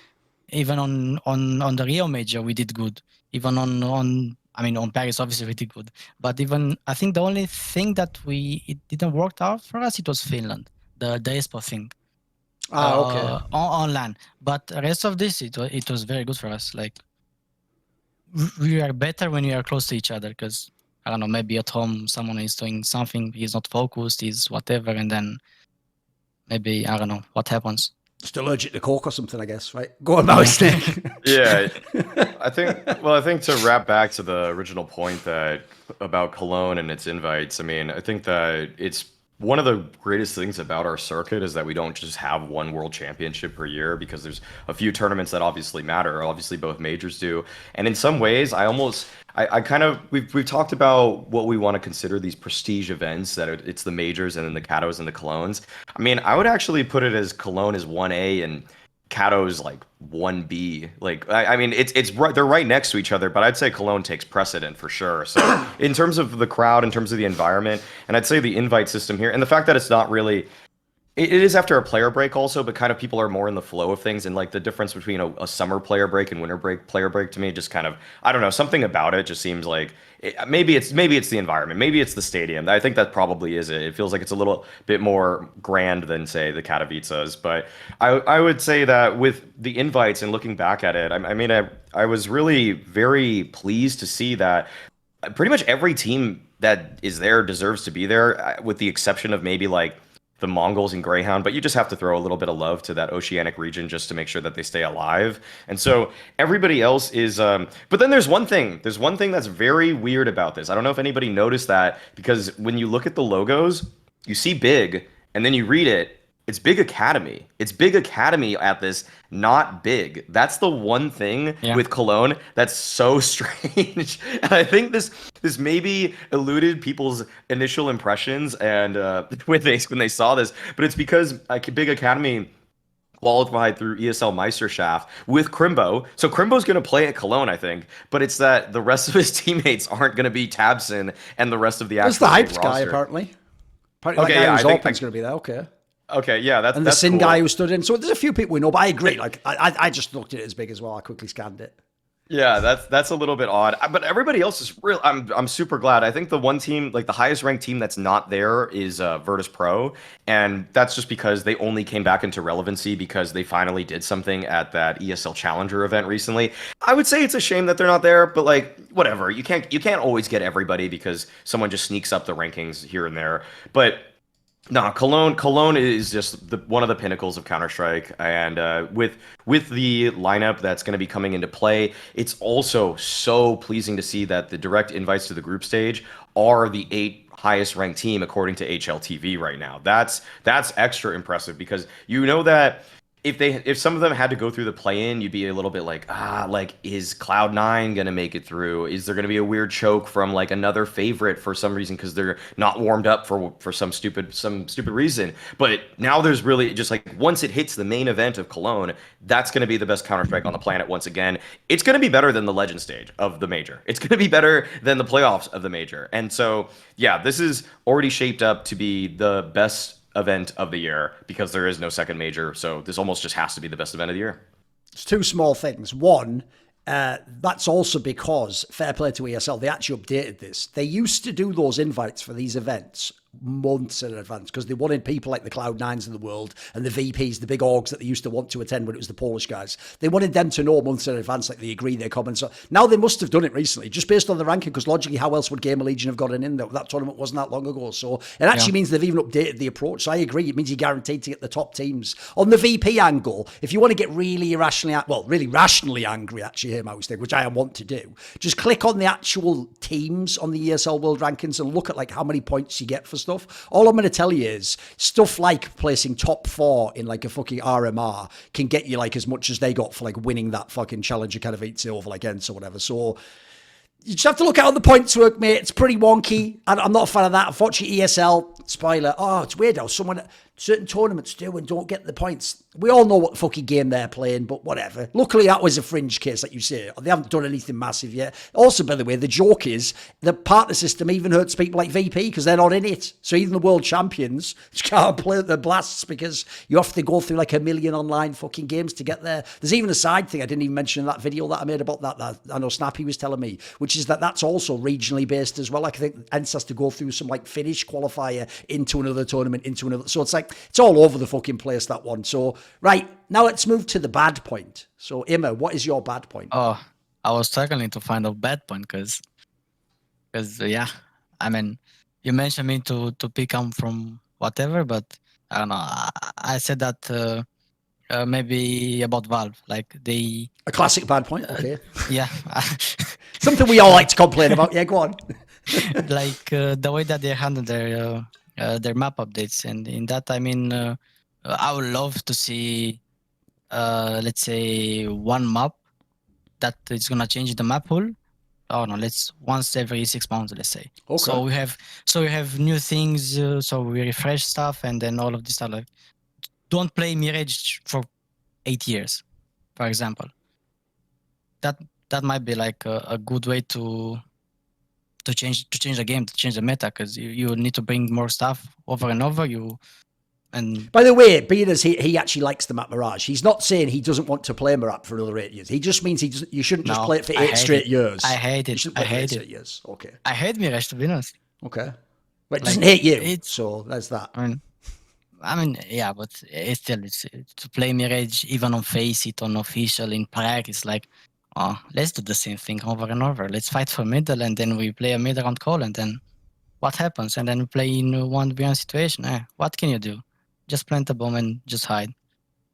even on the Rio Major, we did good. Even on Paris, obviously we did good. But even I think the only thing that it didn't work out for us, it was Finland, the esport thing. Okay. On LAN, but the rest of this, it was very good for us. Like we are better when we are close to each other because. I don't know, maybe at home someone is doing something, he's not focused, he's whatever, and then maybe, I don't know, what happens. Just allergic to coke or something, I guess, right? Go on, Mauisnake. Yeah, I think to wrap back to the original point about Cologne and its invites, I mean, I think that it's one of the greatest things about our circuit is that we don't just have one world championship per year because there's a few tournaments that obviously matter. Obviously, both majors do. And in some ways, we've talked about what we want to consider these prestige events, that it's the majors and then the Katos and the Colognes. I mean, I would actually put it as Cologne is 1A and Kato's like 1B. Like, I mean, it's right, they're right next to each other, but I'd say Cologne takes precedent for sure. So in terms of the crowd, in terms of the environment, and I'd say the invite system here, and the fact that it's not really, it is after a player break also, but kind of people are more in the flow of things, and like the difference between a summer player break and winter break player break to me just kind of, I don't know, something about it just seems like maybe it's the environment, maybe it's the stadium. I think that probably is it. It feels like it's a little bit more grand than say the Katowices, but I would say that with the invites and looking back at it, I was really very pleased to see that pretty much every team that is there deserves to be there, with the exception of maybe like the Mongols and Greyhound, but you just have to throw a little bit of love to that oceanic region just to make sure that they stay alive. And so everybody else is, but then there's one thing that's very weird about this. I don't know if anybody noticed that, because when you look at the logos, you see big, and then you read it, it's Big Academy. It's Big Academy at this, not big. That's the one thing with Cologne that's so strange. And I think this maybe eluded people's initial impressions and when they saw this, but it's because Big Academy qualified through ESL Meisterschaft with Crimbo. So Crimbo's going to play at Cologne, I think, but it's that the rest of his teammates aren't going to be Tabson and the rest of the There's the actual hyped guy, roster. apparently. Apparently Okay, that guy yeah, who's I think open's going to be there, okay. Okay, yeah, that's And the that's Sin cool. guy who stood in. So there's a few people we know, but I agree. Like, I just looked at it as big as well. I quickly scanned it. Yeah, that's a little bit odd, but everybody else is real. I'm super glad. I think the one team, like the highest ranked team that's not there, is Virtus Pro, and that's just because they only came back into relevancy because they finally did something at that ESL Challenger event recently. I would say it's a shame that they're not there, but like whatever. You can't always get everybody because someone just sneaks up the rankings here and there. But no, Cologne is just one of the pinnacles of Counter-Strike, and with the lineup that's going to be coming into play, it's also so pleasing to see that the direct invites to the group stage are the 8 highest ranked team according to HLTV right now. That's extra impressive because you know that if some of them had to go through the play-in, you'd be a little bit like, like, is Cloud9 gonna make it through? Is there gonna be a weird choke from like another favorite for some reason because they're not warmed up for some stupid reason? But now there's really just like once it hits the main event of Cologne, that's gonna be the best Counter-Strike on the planet once again. It's gonna be better than the Legend stage of the major. It's gonna be better than the playoffs of the major. And so yeah, this is already shaped up to be the best event of the year because there is no second major, so this almost just has to be the best event of the year. It's two small things. One, that's also because, fair play to ESL, they actually updated this. They used to do those invites for these events months in advance because they wanted people like the Cloud9s of the world and the VPs, the big orgs that they used to want to attend when it was the Polish guys. They wanted them to know months in advance, like they agreed their comments. So now they must have done it recently, just based on the ranking, because logically, how else would GamerLegion have gotten in there? That tournament wasn't that long ago. So it actually means they've even updated the approach. So I agree. It means you're guaranteed to get the top teams. On the VP angle, if you want to get really rationally angry, actually, here, Mauisnake, which I want to do, just click on the actual teams on the ESL World Rankings and look at like how many points you get for stuff. All I'm going to tell you is stuff like placing top 4 in like a fucking RMR can get you like as much as they got for like winning that fucking Challenger kind of 8 over like ENCE or whatever. So you just have to look out on the points work, mate. It's pretty wonky. And I'm not a fan of that. Unfortunately, ESL, spoiler, it's weird how certain tournaments do and don't get the points. We all know what fucking game they're playing, but whatever. Luckily, that was a fringe case, like you say. They haven't done anything massive yet. Also, by the way, the joke is the partner system even hurts people like VP because they're not in it. So even the world champions can't play the blasts because you have to go through like 1 million online fucking games to get there. There's even a side thing I didn't even mention in that video that I made about that I know Snappy was telling me, which is that's also regionally based as well. Like I think ENCE has to go through some like Finnish qualifier into another tournament, into another. So it's like, it's all over the fucking place, that one. So, right, now let's move to the bad point. So, Emma, what is your bad point? Oh, I was struggling to find a bad point because yeah, I mean, you mentioned me to pick up from whatever, but I don't know. I said that maybe about Valve, like they... A classic bad point, okay. Yeah. Something we all like to complain about. Yeah, go on. Like the way that they handle their map updates, and in that I mean I would love to see let's say one map that is gonna change the map pool. Oh no, let's once every 6 months, let's say. Okay. So we have new things, so we refresh stuff, and then all of this stuff. Like, don't play Mirage for 8 years, for example. That might be like a good way to change the game, to change the meta, because you need to bring more stuff over and over. And by the way, being as he actually likes the map Mirage, he's not saying he doesn't want to play Mirage for another 8 years. He just means you shouldn't just play it for 8 straight years. I hate it. I hate it. Years. Okay. I hate Mirage, to be honest. Okay. But it doesn't hate you. So there's that. I mean, yeah, but it's to play Mirage even on Face It, on official, in Prague, it's like, oh, let's do the same thing over and over. Let's fight for middle, and then we play a mid-round call, and then what happens? And then we play in 1v1 situation. What can you do? Just plant a bomb and just hide.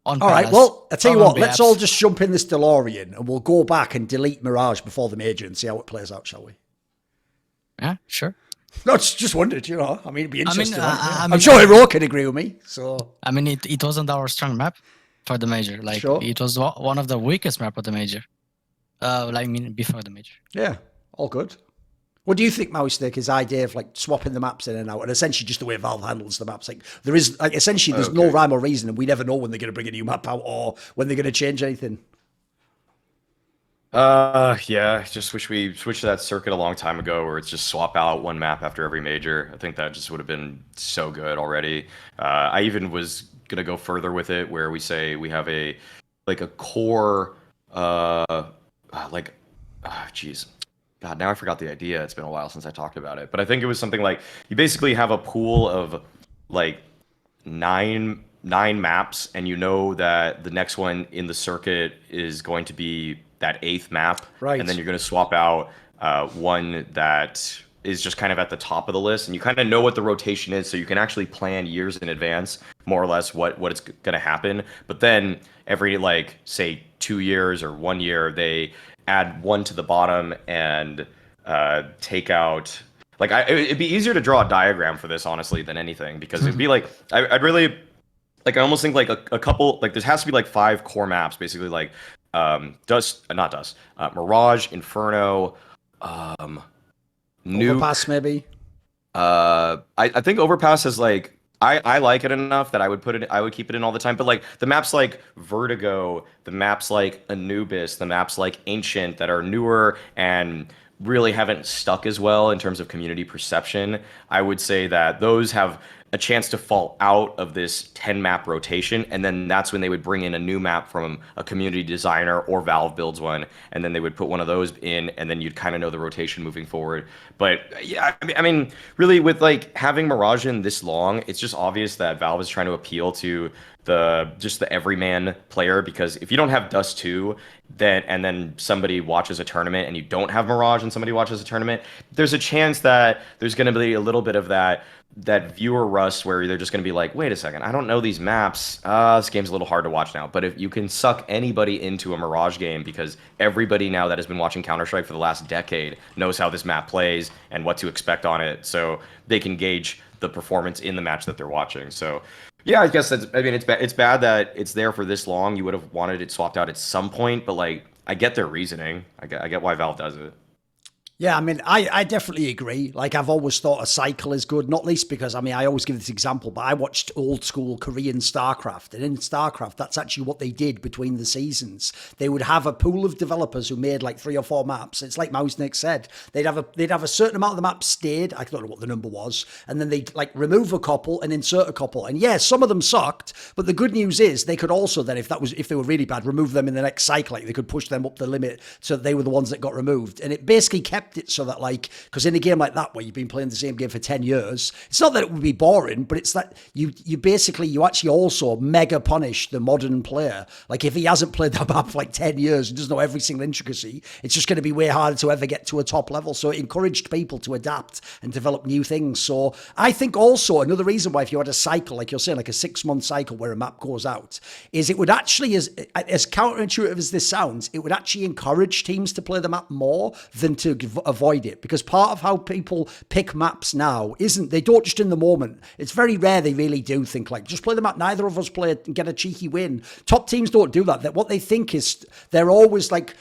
All right, well, I'll tell you what, let's all just jump in this DeLorean and we'll go back and delete Mirage before the major and see how it plays out, shall we? Yeah, sure. No, just wondered, you know. I mean, it'd be interesting. I'm sure Hero can agree with me. So I mean, it wasn't our strong map for the major. Like, it was one of the weakest map of the major. Before the major. Yeah, all good. What do you think, Mauisnake, his idea of like swapping the maps in and out, and essentially just the way Valve handles the maps? Like there is like essentially there's no rhyme or reason, and we never know when they're going to bring a new map out or when they're going to change anything. Yeah, just wish we switched to that circuit a long time ago where it's just swap out one map after every major. I think that just would have been so good already. I even was gonna go further with it where we say we have a core geez. God, now I forgot the idea. It's been a while since I talked about it. But I think it was something like you basically have a pool of like nine maps, and you know that the next one in the circuit is going to be that 8th map. Right. And then you're going to swap out one that is just kind of at the top of the list, and you kind of know what the rotation is, so you can actually plan years in advance, more or less, what it's going to happen. But then every, like, say 2 years or 1 year, they add one to the bottom and take out. Like, it'd be easier to draw a diagram for this, honestly, than anything, because it'd be like I'd really like. I almost think like a couple, like there has to be like 5 core maps, basically, like Mirage, Inferno, Overpass maybe. I think Overpass is like I like it enough that I would keep it in all the time. But like the maps like Vertigo, the maps like Anubis, the maps like Ancient that are newer and really haven't stuck as well in terms of community perception, I would say that those have a chance to fall out of this 10 map rotation, and then that's when they would bring in a new map from a community designer or Valve builds one, and then they would put one of those in, and then you'd kind of know the rotation moving forward. But yeah, I mean, really with like having Mirage in this long, it's just obvious that Valve is trying to appeal to the everyman player, because if you don't have Dust 2, then somebody watches a tournament and you don't have Mirage and somebody watches a tournament, there's a chance that there's going to be a little bit of that viewer rust where they're just going to be like, wait a second, I don't know these maps. This game's a little hard to watch now. But if you can suck anybody into a Mirage game, because everybody now that has been watching Counter-Strike for the last decade knows how this map plays and what to expect on it, so they can gauge the performance in the match that they're watching. So yeah, I guess it's bad that it's there for this long. You would have wanted it swapped out at some point, but like I get their reasoning. I get why Valve does it. Yeah, I mean, I definitely agree. Like, I've always thought a cycle is good, not least because, I mean, I always give this example, but I watched old school Korean StarCraft, and in StarCraft, that's actually what they did between the seasons. They would have a pool of developers who made like 3 or 4 maps. It's like Mauisnake said, they'd have a certain amount of the maps stayed. I don't know what the number was, and then they'd like remove a couple and insert a couple. And yeah, some of them sucked, but the good news is they could also then, if they were really bad, remove them in the next cycle. Like they could push them up the limit so they were the ones that got removed, and it basically kept it so that, like, because in a game like that where you've been playing the same game for 10 years, it's not that it would be boring, but it's that you actually also mega punish the modern player. Like, if he hasn't played that map for like 10 years and doesn't know every single intricacy, it's just going to be way harder to ever get to a top level. So it encouraged people to adapt and develop new things. So I think also another reason why, if you had a cycle, like you're saying, like a 6-month cycle where a map goes out, is it would actually, as counterintuitive as this sounds, it would actually encourage teams to play the map more than to avoid it. Because part of how people pick maps now isn't, they don't just in the moment. It's very rare they really do think like, just play the map, neither of us play it and get a cheeky win. Top teams don't do that. What they think is they're always like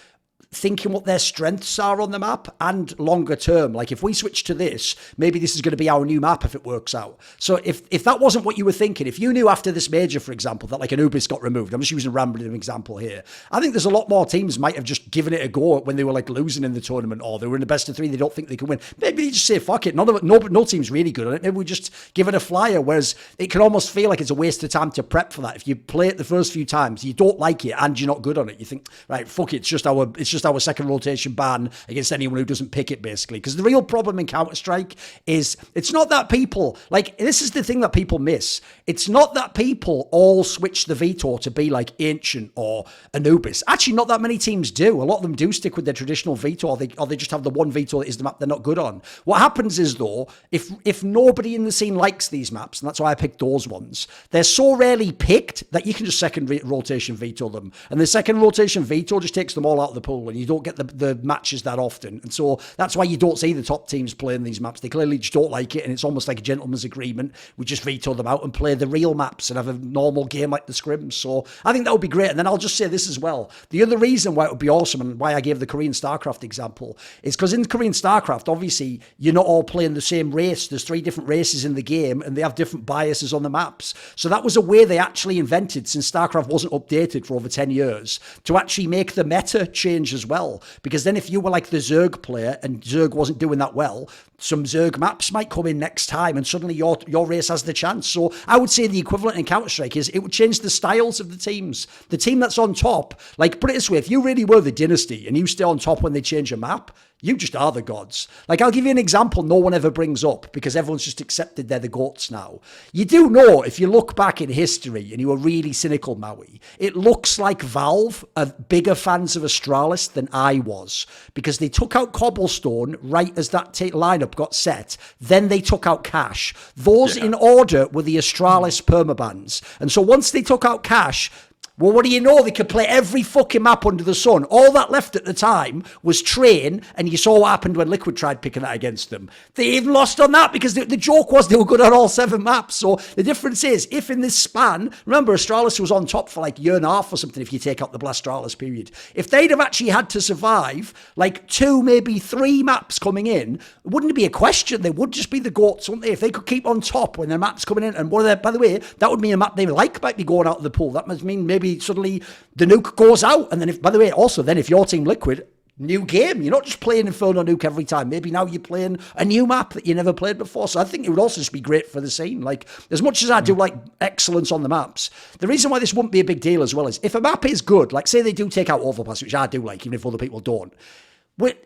thinking what their strengths are on the map and longer term. Like, if we switch to this, maybe this is going to be our new map if it works out. So if that wasn't what you were thinking, if you knew after this major, for example, that like Anubis got removed, I'm just using a rambling example here, I think there's a lot more teams might have just given it a go when they were like losing in the tournament, or they were in the best of 3, they don't think they can win. Maybe they just say, fuck it, no team's really good on it, maybe we just give it a flyer. Whereas it can almost feel like it's a waste of time to prep for that. If you play it the first few times, you don't like it and you're not good on it, you think, right, fuck it, it's just our second rotation ban against anyone who doesn't pick it, basically. Because the real problem in Counter-Strike is it's not that people, like, this is the thing that people miss. It's not that people all switch the veto to be like Ancient or Anubis. Actually, not that many teams do. A lot of them do stick with their traditional veto, or they just have the one veto that is the map they're not good on. What happens is, though, if nobody in the scene likes these maps, and that's why I picked those ones, they're so rarely picked that you can just second rotation veto them. And the second rotation veto just takes them all out of the pool. and you don't get the matches that often. And so that's why you don't see the top teams playing these maps. They clearly just don't like it, and it's almost like a gentleman's agreement. We just veto them out and play the real maps and have a normal game like the scrims. So I think that would be great. And then I'll just say this as well. The other reason why it would be awesome and why I gave the Korean StarCraft example is because in Korean StarCraft, obviously, you're not all playing the same race. There's 3 different races in the game, and they have different biases on the maps. So that was a way they actually invented, since StarCraft wasn't updated for over 10 years, to actually make the meta change as well. Because then if you were like the Zerg player and Zerg wasn't doing that well, some Zerg maps might come in next time and suddenly your race has the chance. So I would say the equivalent in Counter-Strike is it would change the styles of the teams. The team that's on top, like put it this way, if you really were the dynasty and you stay on top when they change a map, you just are the gods. Like, I'll give you an example no one ever brings up because everyone's just accepted they're the GOATs now. You do know, if you look back in history and you were really cynical, Maui, it looks like Valve are bigger fans of Astralis than I was, because they took out Cobblestone right as that lineup got set. Then they took out Cash. Those in order were the Astralis permabans. And so once they took out Cash, well, what do you know? They could play every fucking map under the sun. All that left at the time was Train, and you saw what happened when Liquid tried picking that against them. They even lost on that because the joke was they were good on all 7 maps. So the difference is, if in this span, remember, Astralis was on top for like a year and a half or something if you take out the Blastralis period. If they'd have actually had to survive like 2, maybe 3 maps coming in, it wouldn't be a question. They would just be the GOATs, wouldn't they? If they could keep on top when their maps coming in, and one of their, by the way, that would mean a map they like might be going out of the pool. That must mean maybe suddenly the nuke goes out, and then if, by the way, also then if your team Liquid, new game, you're not just playing Inferno Nuke every time. Maybe now you're playing a new map that you never played before. So I think it would also just be great for the scene. Like, as much as I do like excellence on the maps, the reason why this wouldn't be a big deal as well is if a map is good, like say they do take out Overpass, which I do like, even if other people don't,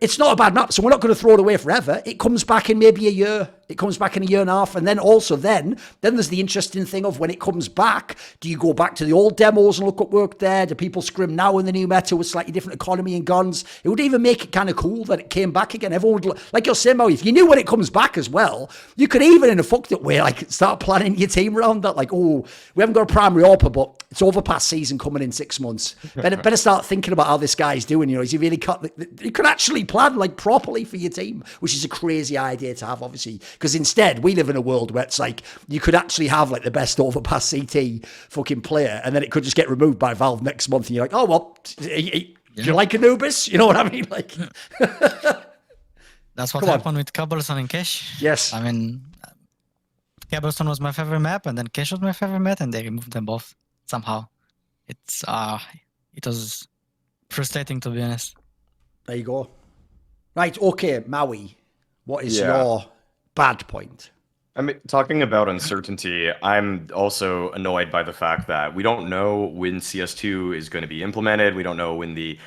it's not a bad map, so we're not going to throw it away forever. It comes back in maybe a year. It comes back in a year and a half. And then also then there's the interesting thing of when it comes back, do you go back to the old demos and look up work there? Do people scrim now in the new meta with slightly different economy and guns? It would even make it kind of cool that it came back again. Everyone would, like you're saying, Mo, if you knew when it comes back as well, you could even in a fucked up way, like start planning your team around that. Like, oh, we haven't got a primary AWPer, but it's Overpass season coming in 6 months. Better start thinking about how this guy's doing. You know, is he really you could actually plan like properly for your team, which is a crazy idea to have, obviously, because instead we live in a world where it's like you could actually have like the best Overpass CT fucking player, and then it could just get removed by Valve next month, and you're like, oh well, do you like Anubis? You know what I mean? Like that's what happened with Cobblestone and Cash. Yes, I mean, Cobblestone was my favorite map, and then Cash was my favorite map, and they removed them both somehow. It was frustrating, to be honest. There you go. Right, okay, Maui, what is your bad point? I mean, talking about uncertainty, I'm also annoyed by the fact that we don't know when CS2 is going to be implemented. We don't know when the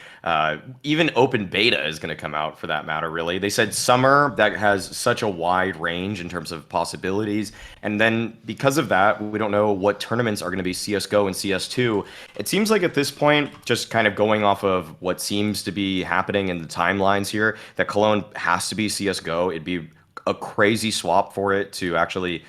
even open beta is going to come out, for that matter, really. They said summer. That has such a wide range in terms of possibilities. And then because of that, we don't know what tournaments are going to be CSGO and CS2. It seems like at this point, just kind of going off of what seems to be happening in the timelines here, that Cologne has to be CSGO. It'd be a crazy swap for it to actually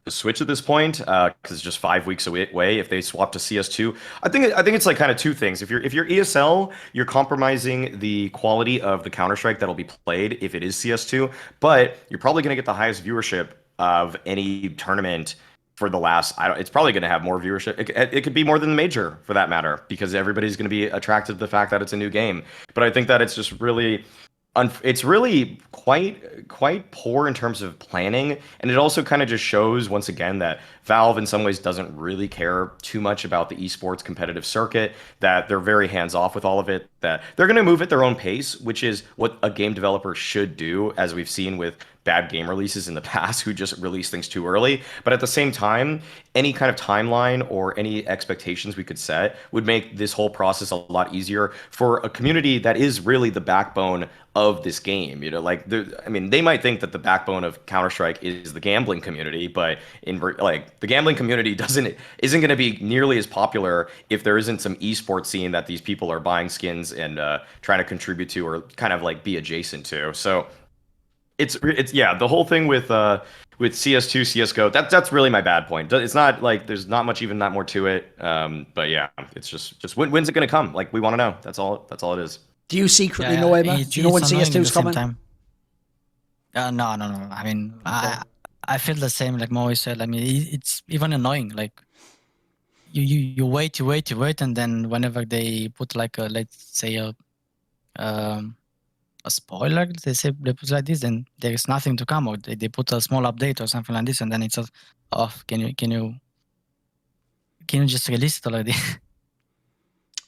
switch at this point, because it's just 5 weeks away. If they swap to CS2, I think it's like kind of 2 things. If you're ESL, you're compromising the quality of the Counter-Strike that'll be played if it is CS2, but you're probably going to get the highest viewership of any tournament for the last. It's probably going to have more viewership. It could be more than the major, for that matter, because everybody's going to be attracted to the fact that it's a new game. But I think that it's just really. It's really quite poor in terms of planning, and it also kind of just shows once again that Valve in some ways doesn't really care too much about the esports competitive circuit, that they're very hands-off with all of it, that they're going to move at their own pace, which is what a game developer should do, as we've seen with bad game releases in the past who just release things too early. But at the same time, any kind of timeline or any expectations we could set would make this whole process a lot easier for a community that is really the backbone of this game. You know, like, I mean, they might think that the backbone of Counter-Strike is the gambling community, but like the gambling community isn't going to be nearly as popular if there isn't some esports scene that these people are buying skins and trying to contribute to or kind of like be adjacent to. So it's the whole thing with with CS2, CS:GO, that's really my bad point. It's not like there's not much even that more to it. But yeah, it's just when's it gonna come? Like we want to know. That's all it is. Do you secretly know, Emma? Do you know when CS2 is coming? No. I mean, I feel the same. Like Mo said. I mean, it's even annoying. Like you wait, and then whenever they put like let's say a spoiler, they put like this, then there is nothing to come, or they put a small update or something like this, and then it's just, oh, can you just release it already?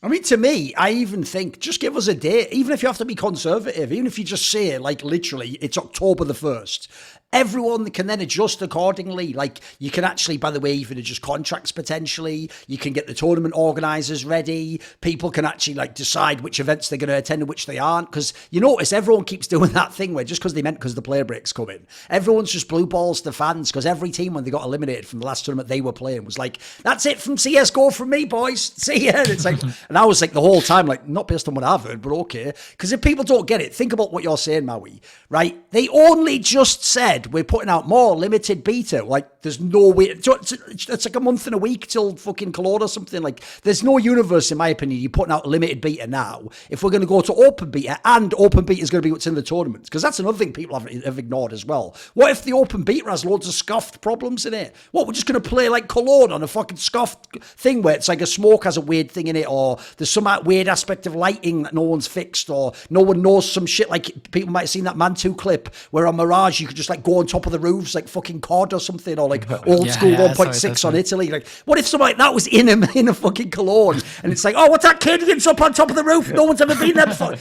I mean, to me, I even think just give us a date, even if you have to be conservative, even if you just say, like, literally, it's October the 1st. Everyone can then adjust accordingly. Like, you can actually, by the way, even adjust contracts potentially. You can get the tournament organisers ready. People can actually, like, decide which events they're going to attend and which they aren't. Because you notice everyone keeps doing that thing where just because they meant because the player break's coming, everyone's just blue balls to fans because every team, when they got eliminated from the last tournament they were playing, was like, that's it from CSGO from me, boys. See ya. And it's like, and I was like the whole time, like, not based on what I've heard, but okay. Because if people don't get it, think about what you're saying, Maui, right? They only just said, we're putting out more limited beta. Like, there's no way. It's like a month and a week till fucking Cologne or something. Like, there's no universe, in my opinion, you're putting out a limited beta now if we're going to go to open beta, and open beta is going to be what's in the tournaments. Because that's another thing people have ignored as well. What if the open beta has loads of scuffed problems in it? What, we're just going to play like Cologne on a fucking scuffed thing where it's like a smoke has a weird thing in it, or there's some weird aspect of lighting that no one's fixed, or no one knows some shit. Like, people might have seen that Man 2 clip where on Mirage you could just like go on top of the roofs like fucking COD or something, or like old school 1.6 on Italy. Like, what if something like that was in a fucking Cologne, and it's like, oh, what's that kid gets up on top of the roof? No one's ever been there before.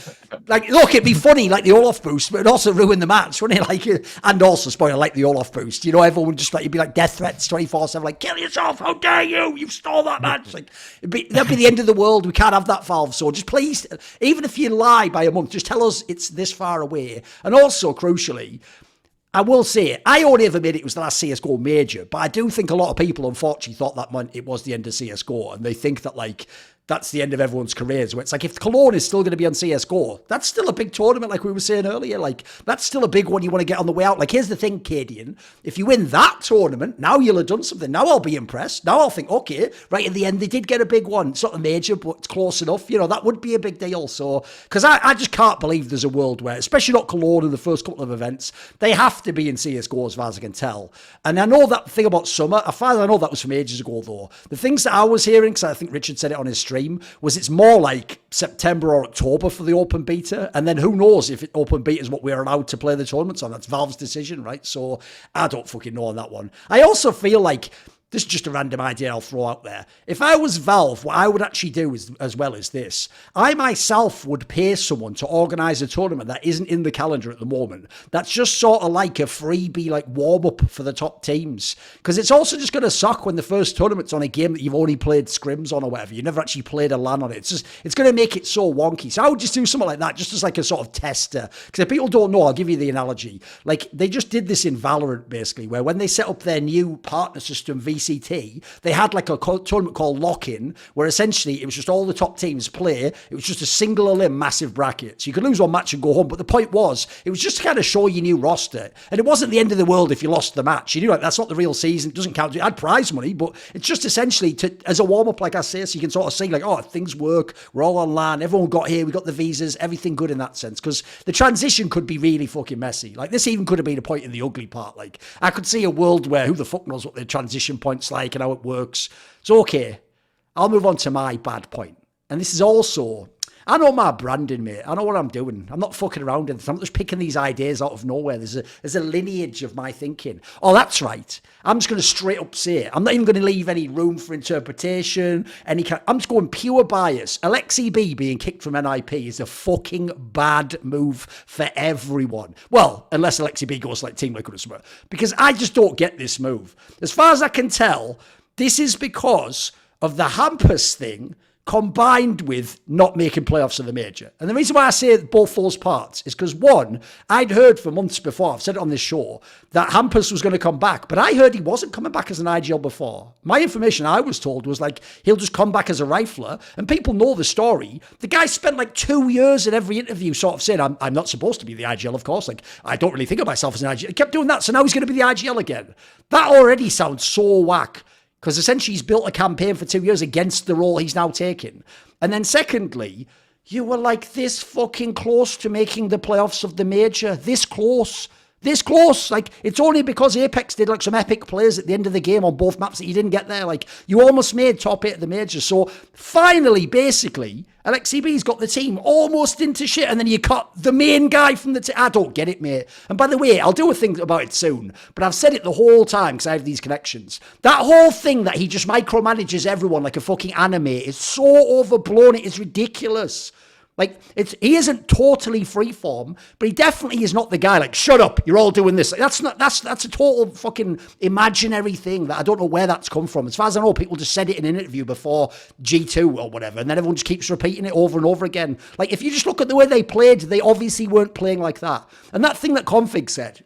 Like, look, it'd be funny, like the Olaf boost, but it'd also ruin the match, wouldn't it? Like, and also, spoiler, like the Olaf boost, you know, everyone would just like, you'd be like death threats 24/7, like, kill yourself, how dare you, you've stole that match. Like, that'd be the end of the world. We can't have that, Valve. So just please, even if you lie by a month, just tell us it's this far away. And also, crucially, I will say, I only ever made it was the last CSGO major, but I do think a lot of people, unfortunately, thought that meant it was the end of CSGO, and they think that, like, that's the end of everyone's careers. Where it's like, if Cologne is still going to be on CSGO, that's still a big tournament, like we were saying earlier. Like, that's still a big one you want to get on the way out. Like, here's the thing, Cadian. If you win that tournament, now you'll have done something. Now I'll be impressed. Now I'll think, okay, right at the end, they did get a big one. It's not a major, but it's close enough. You know, that would be a big deal. So, because I just can't believe there's a world where, especially not Cologne in the first couple of events, they have to be in CSGO as far as I can tell. And I know that thing about summer, as far as I know, that was from ages ago, though. The things that I was hearing, because I think Richard said it on his stream, was it's more like September or October for the open beta, and then who knows if open beta is what we're allowed to play the tournaments on. That's Valve's decision, right? So I don't fucking know on that one. I also feel like, this is just a random idea I'll throw out there. If I was Valve, what I would actually do is, as well as this, I myself would pay someone to organise a tournament that isn't in the calendar at the moment. That's just sort of like a freebie, like warm-up for the top teams. Because it's also just going to suck when the first tournament's on a game that you've only played scrims on or whatever. You never actually played a LAN on it. It's going to make it so wonky. So I would just do something like that, just as like a sort of tester. Because if people don't know, I'll give you the analogy. Like, they just did this in Valorant, basically, where when they set up their new partner system, VCT, they had like a tournament called Lock-In, where essentially it was just all the top teams play. It was just a single elim massive bracket. So you could lose one match and go home. But the point was, it was just to kind of show your new roster. And it wasn't the end of the world if you lost the match. You knew, like, that's not the real season. It doesn't count. It had prize money, but it's just essentially as a warm-up, like I say, so you can sort of see, like, oh, things work. We're all online. Everyone got here. We got the visas. Everything good in that sense. Because the transition could be really fucking messy. Like, this even could have been a point in the ugly part. Like, I could see a world where who the fuck knows what the transition point's like and how it works. So, okay, I'll move on to my bad point. And this is also, I know my branding, mate. I know what I'm doing. I'm not fucking around. I'm not just picking these ideas out of nowhere. There's a lineage of my thinking. Oh, that's right. I'm just going to straight up say it. I'm not even going to leave any room for interpretation. I'm just going pure bias. Aleksib being kicked from NIP is a fucking bad move for everyone. Well, unless Aleksib goes like Team Liquid or something. Because I just don't get this move. As far as I can tell, this is because of the Hampus thing combined with not making playoffs of the major. And the reason why I say both those parts is because, one, I'd heard for months before, I've said it on this show, that Hampus was going to come back, but I heard he wasn't coming back as an IGL before. My information I was told was like, he'll just come back as a rifler, and people know the story. The guy spent like 2 years in every interview sort of saying, I'm not supposed to be the IGL, of course. Like, I don't really think of myself as an IGL. He kept doing that, so now he's going to be the IGL again. That already sounds so whack. Because essentially he's built a campaign for 2 years against the role he's now taking. And then secondly, you were like this fucking close to making the playoffs of the major. This close. This close. Like, it's only because Apex did like some epic plays at the end of the game on both maps that you didn't get there. Like, you almost made top 8 of the major. So finally, basically, Aleksib's got the team almost into shit, and then you cut the main guy from the team. I don't get it, mate. And by the way, I'll do a thing about it soon, but I've said it the whole time because I have these connections. That whole thing that he just micromanages everyone like a fucking anime is so overblown, it is ridiculous. Like, he isn't totally freeform, but he definitely is not the guy like, shut up, you're all doing this. Like, that's a total fucking imaginary thing that I don't know where that's come from. As far as I know, people just said it in an interview before G2 or whatever, and then everyone just keeps repeating it over and over again. Like, if you just look at the way they played, they obviously weren't playing like that. And that thing that Config said,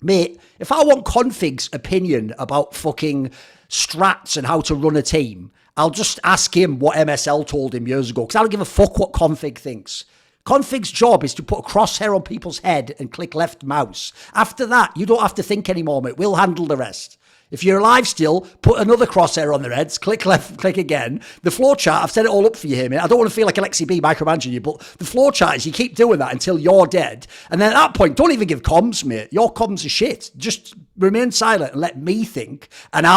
mate, if I want Config's opinion about fucking strats and how to run a team, I'll just ask him what MSL told him years ago, because I don't give a fuck what Config thinks. Config's job is to put a crosshair on people's head and click left mouse. After that, you don't have to think anymore, mate. We'll handle the rest. If you're alive still, put another crosshair on their heads, click left, click again. The flowchart, I've set it all up for you here, mate. I don't want to feel like Aleksib micromanaging you, but the flowchart is you keep doing that until you're dead. And then at that point, don't even give comms, mate. Your comms are shit. Just remain silent and let me think, and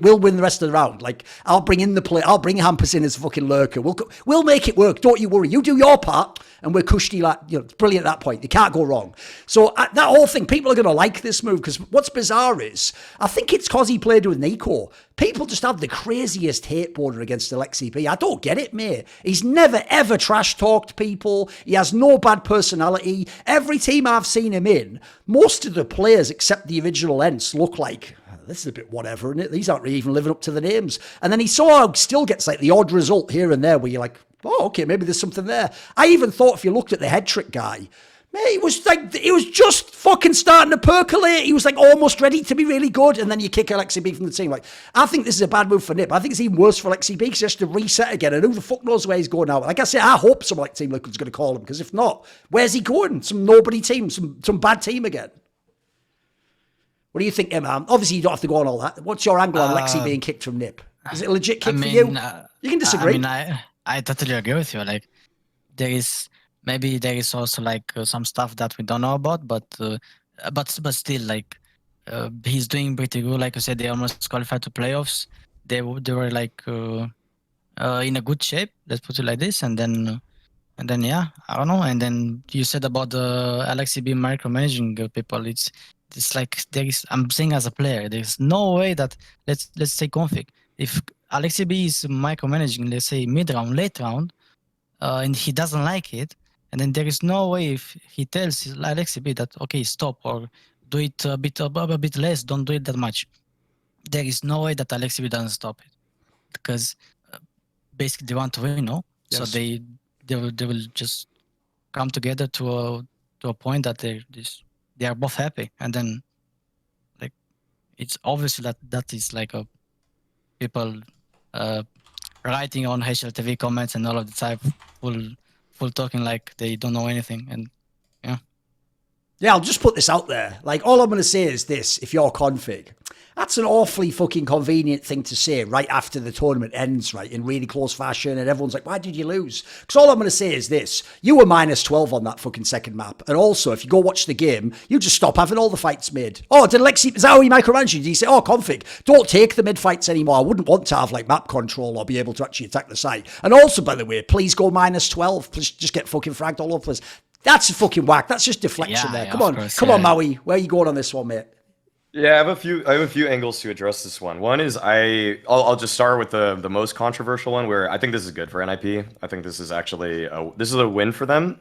we'll win the rest of the round. Like, I'll bring in the play, I'll bring Hampus in as a fucking lurker. We'll make it work. Don't you worry. You do your part, and we're cushy, like, it's brilliant at that point. You can't go wrong. So that whole thing, people are going to like this move, because what's bizarre is, I think it's because he played with Nico. People just have the craziest hate border against Aleksib. I don't get it, mate. He's never, ever trash-talked people. He has no bad personality. Every team I've seen him in, most of the players, except the original Ents, look like, this is a bit whatever, isn't it? These aren't really even living up to the names. And then he still gets like the odd result here and there where you're like, oh, okay, maybe there's something there. I even thought if you looked at the head trick guy, mate, he was just fucking starting to percolate. He was like almost ready to be really good, and then you kick Aleksib from the team. Like, I think this is a bad move for Nip. I think it's even worse for Aleksib because he has to reset again, and who the fuck knows where he's going now. Like I said, I hope someone like Team Liquid's going to call him, because if not, where's he going? Some nobody team, some bad team again. What do you think, Emma? Obviously, you don't have to go on all that. What's your angle on Aleksib being kicked from Nip? Is it a legit kick for you? You can disagree. I totally agree with you. Like, maybe there is also like some stuff that we don't know about, but still, like, he's doing pretty good. Like I said, they almost qualified to playoffs. They were like in a good shape. Let's put it like this, and then yeah, I don't know. And then you said about the Aleksib micromanaging people. It's like I'm saying as a player, there's no way that let's say Config. If Aleksib is micromanaging, let's say mid round, late round, and he doesn't like it, and then there is no way if he tells Aleksib that okay, stop, or do it a bit less, don't do it that much. There is no way that Aleksib doesn't stop it, because basically they want to win, no? Yes. So they will just come together to a point that they are both happy, and then like it's obviously that is like a people writing on HLTV comments and all of the type full talking like they don't know anything, and yeah, I'll just put this out there. Like, all I'm going to say is this: if you're Config, that's an awfully fucking convenient thing to say right after the tournament ends, right, in really close fashion, and everyone's like, why did you lose? Because all I'm going to say is this: you were minus 12 on that fucking second map, and also, if you go watch the game, you just stop having all the fights made. Oh, did Aleksib, is that how he micromanaged you? Did he say, oh, Config, don't take the mid fights anymore? I wouldn't want to have, like, map control or be able to actually attack the site. And also, by the way, please go minus 12. Please just get fucking fragged all over the place. That's a fucking whack. That's just deflection there. Come on, Maui. Where are you going on this one, mate? Yeah, I have a few angles to address this one. One is I'll just start with the most controversial one, where I think this is good for NIP. I think this is actually a win for them.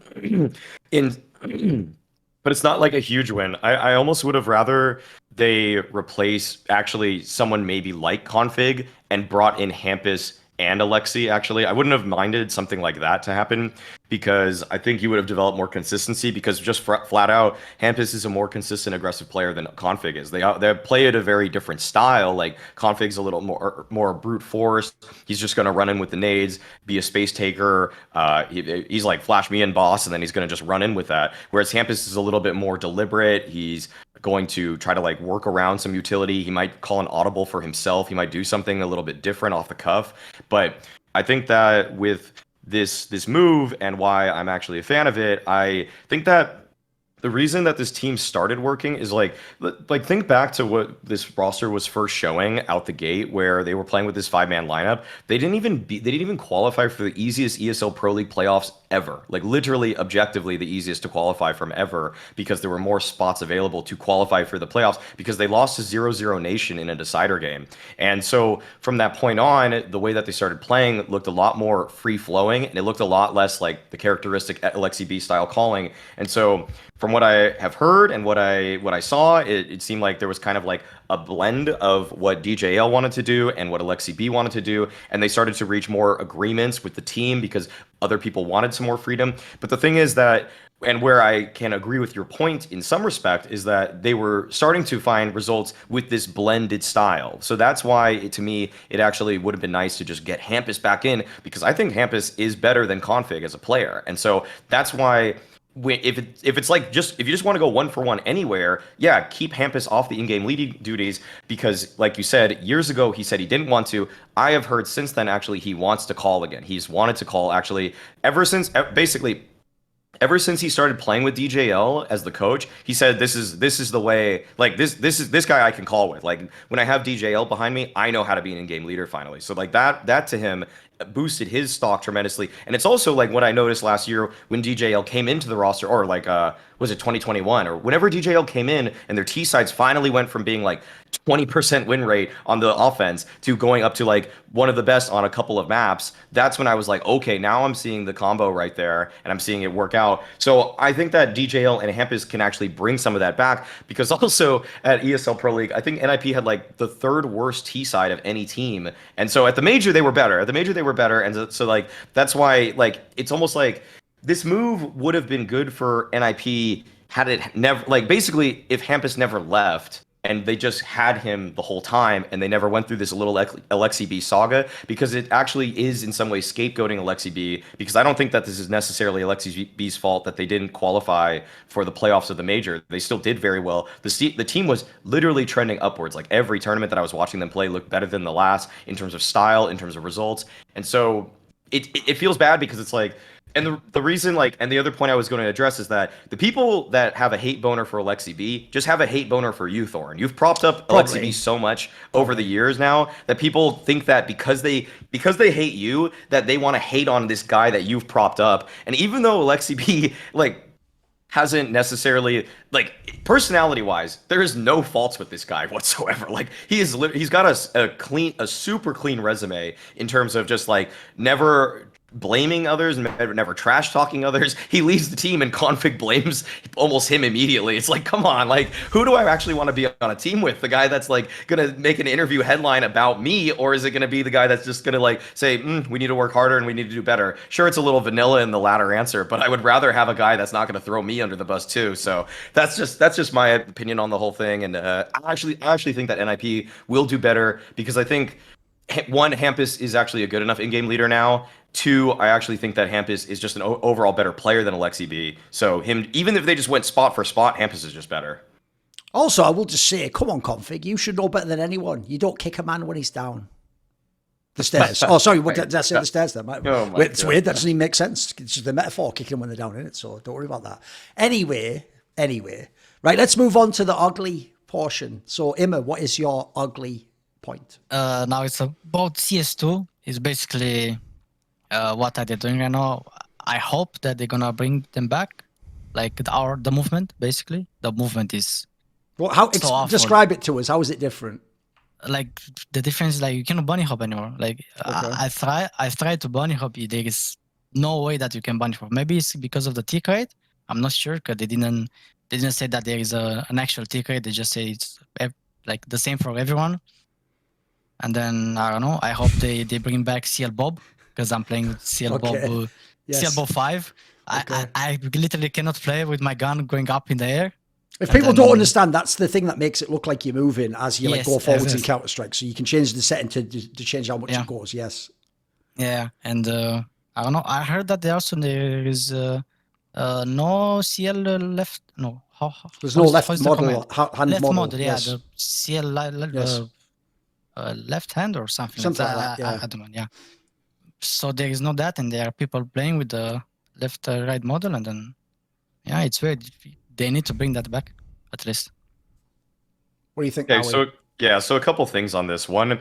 But it's not like a huge win. I almost would have rather they replace actually someone maybe like Config and brought in Hampus and Aleksib, actually. I wouldn't have minded something like that to happen because I think you would have developed more consistency because just flat out, Hampus is a more consistent, aggressive player than Config is. They play at a very different style. Like, Config's a little more brute force. He's just going to run in with the nades, be a space taker. He's like, flash me in, boss, and then he's going to just run in with that. Whereas Hampus is a little bit more deliberate. He's going to try to like work around some utility. He might call an audible for himself. He might do something a little bit different off the cuff. But I think that with this move and why I'm actually a fan of it, I think that the reason that this team started working is like think back to what this roster was first showing out the gate, where they were playing with this 5-man lineup. They didn't even qualify for the easiest ESL Pro League playoffs ever. Like, literally, objectively, the easiest to qualify from ever, because there were more spots available to qualify for the playoffs because they lost to 0-0 Nation in a decider game. And so from that point on, the way that they started playing looked a lot more free flowing, and it looked a lot less like the characteristic Aleksib style calling. And so from what I have heard and what I saw, it seemed like there was kind of like a blend of what DJL wanted to do and what Aleksib wanted to do, and they started to reach more agreements with the team because other people wanted some more freedom. But the thing is that, and where I can agree with your point in some respect, is that they were starting to find results with this blended style. So that's why, to me, it actually would have been nice to just get Hampus back in, because I think Hampus is better than Config as a player. And so that's why, if it's like, if you just want to go 1-for-1 anywhere, yeah, keep Hampus off the in-game leading duties, because like you said, years ago he said he didn't want to. I have heard since then actually he wants to call again. He's wanted to call actually ever since he started playing with DJL as the coach. He said this is the way, like this guy I can call with. Like, when I have DJL behind me, I know how to be an in-game leader finally. So like that to him boosted his stock tremendously. And it's also like what I noticed last year when DJL came into the roster, or like was it 2021, or whenever DJL came in and their T sides finally went from being like 20% win rate on the offense to going up to like one of the best on a couple of maps. That's when I was like, okay, now I'm seeing the combo right there and I'm seeing it work out. So I think that DJL and Hampus can actually bring some of that back, because also at ESL Pro League, I think NIP had like the 3rd worst T side of any team. And so at the major they were better. And so like that's why, like, it's almost like this move would have been good for NIP had it never, like, basically if Hampus never left and they just had him the whole time and they never went through this little Aleksib saga, because it actually is in some ways scapegoating Aleksib, because I don't think that this is necessarily Aleksib's fault that they didn't qualify for the playoffs of the major. They still did very well. The team was literally trending upwards. Like, every tournament that I was watching them play looked better than the last in terms of style, in terms of results. And so it feels bad, because it's like, and the reason, like, and the other point I was going to address is that the people that have a hate boner for Aleksib just have a hate boner for you, Thorin. You've propped up Aleksib so much over the years now that people think that because they hate you, that they want to hate on this guy that you've propped up. And even though Aleksib, like, hasn't necessarily, like, personality-wise, there is no faults with this guy whatsoever. Like, he's got a super clean resume in terms of just, like, never blaming others, never trash talking others. He leaves the team and Config blames almost him immediately. It's like, come on, like, who do I actually want to be on a team with? The guy that's like gonna make an interview headline about me, or is it gonna be the guy that's just gonna like say, we need to work harder and we need to do better? Sure, it's a little vanilla in the latter answer, but I would rather have a guy that's not gonna throw me under the bus too. So that's just my opinion on the whole thing. And I actually think that NIP will do better, because I think, one, Hampus is actually a good enough in-game leader now. 2, I actually think that Hampus is just an overall better player than Aleksib. So even if they just went spot for spot, Hampus is just better. Also, I will just say, come on, Config, you should know better than anyone. You don't kick a man when he's down the stairs. Oh, sorry, what did I say? The stairs there? It's weird. That doesn't even make sense. It's just a metaphor, kicking them when they're down in it. So don't worry about that. Anyway, right, let's move on to the ugly portion. So, Emma, what is your ugly point? Now it's about CS2. It's basically what are they doing right now. I hope that they're gonna bring them back, like the movement. Basically, the movement is. Well, how describe it to us? How is it different? Like, the difference is, like, you cannot bunny hop anymore. Like, okay. I tried to bunny hop. There is no way that you can bunny hop. Maybe it's because of the tick rate. I'm not sure, because they didn't say that there is an actual tick rate. They just say it's like the same for everyone. And then I don't know. I hope they bring back CL Bob because I'm playing with CL Bob, CL Bob 5. I literally cannot play with my gun going up in the air. If people don't understand, that's the thing that makes it look like you're moving as you like go forwards in Counter-Strike. So you can change the setting to change how much it goes. Yes. Yeah, and I don't know. I heard that there is no CL left. No, there's no left model, hand left model. Yeah, the CL left hand or something like that. I don't know. Yeah. So there is no that, and there are people playing with the left right model, and then it's weird. They need to bring that back at least. What do you think? Okay, so a couple things on this. One,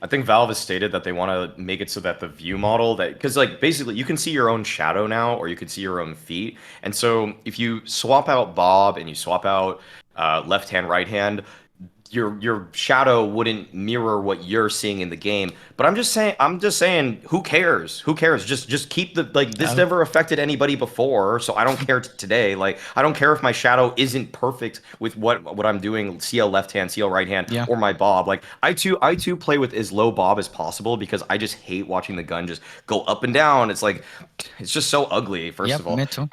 I think Valve has stated that they want to make it so that the view model because like basically you can see your own shadow now, or you can see your own feet. And so if you swap out Bob and you swap out left hand, right hand, your shadow wouldn't mirror what you're seeing in the game. But I'm just saying, who cares? Who cares? Just keep this never affected anybody before, so I don't care today. Like, I don't care if my shadow isn't perfect with what I'm doing, CL left hand, CL right hand, or my Bob. Like, I too play with as low Bob as possible because I just hate watching the gun just go up and down. It's like, it's just so ugly, first of all. Me too.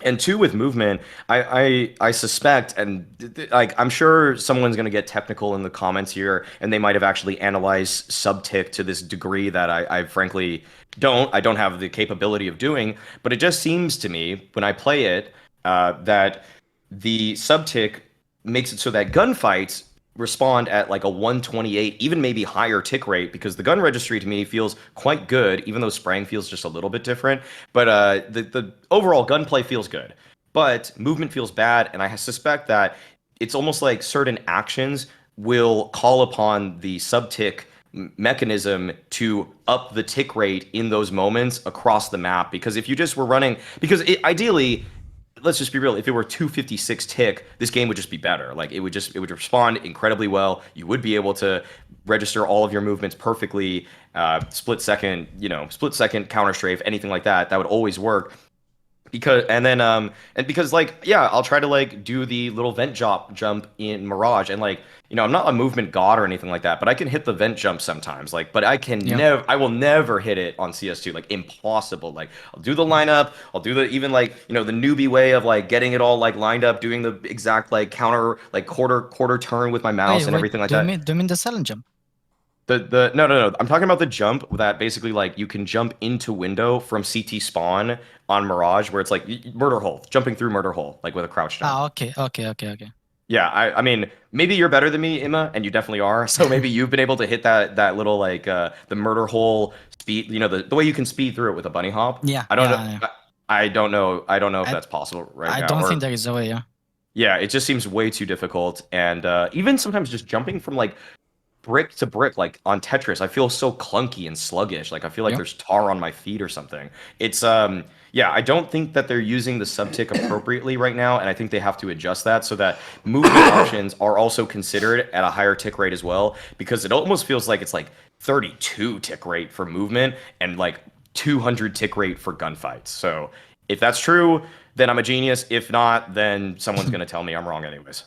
And two, with movement, I suspect, and like I'm sure someone's gonna get technical in the comments here, and they might have actually analyzed subtick to this degree that I frankly don't. I don't have the capability of doing. But it just seems to me when I play it that the subtick makes it so that gunfights respond at like a 128, even maybe higher tick rate, because the gun registry to me feels quite good, even though spraying feels just a little bit different. But the overall gunplay feels good, but movement feels bad, and I suspect that it's almost like certain actions will call upon the subtick mechanism to up the tick rate in those moments across the map. Because if you just were running, ideally, let's just be real. If it were 256 tick, this game would just be better. Like it would respond incredibly well. You would be able to register all of your movements perfectly. Split second counter strafe, anything like that. That would always work. Because I'll try to like do the little vent jump in Mirage, and like, you know, I'm not a movement god or anything like that, but I can hit the vent jump sometimes. Like, but I will never hit it on CS2. Like, impossible. Like, I'll do the lineup, I'll do the even like, you know, the newbie way of like getting it all like lined up, doing the exact like counter like quarter turn with my mouse and everything like that. Do you mean the silent jump? No. I'm talking about the jump that basically like you can jump into window from CT spawn on Mirage, where it's like murder hole, jumping through murder hole, like with a crouch jump. Okay. Yeah, I mean, maybe you're better than me, Emma, and you definitely are. So maybe you've been able to hit that little like the murder hole speed, you know, the way you can speed through it with a bunny hop. Yeah. I don't know. I don't know if that's possible right now. I don't think there is a way. Yeah. Yeah, it just seems way too difficult, and even sometimes just jumping from like brick to brick, like on Tetris, I feel so clunky and sluggish. Like I feel like there's tar on my feet or something. It's I don't think that they're using the subtick appropriately right now, and I think they have to adjust that so that movement options are also considered at a higher tick rate as well, because it almost feels like it's like 32 tick rate for movement and like 200 tick rate for gunfights. So if that's true, then I'm a genius. If not, then someone's going to tell me I'm wrong anyways.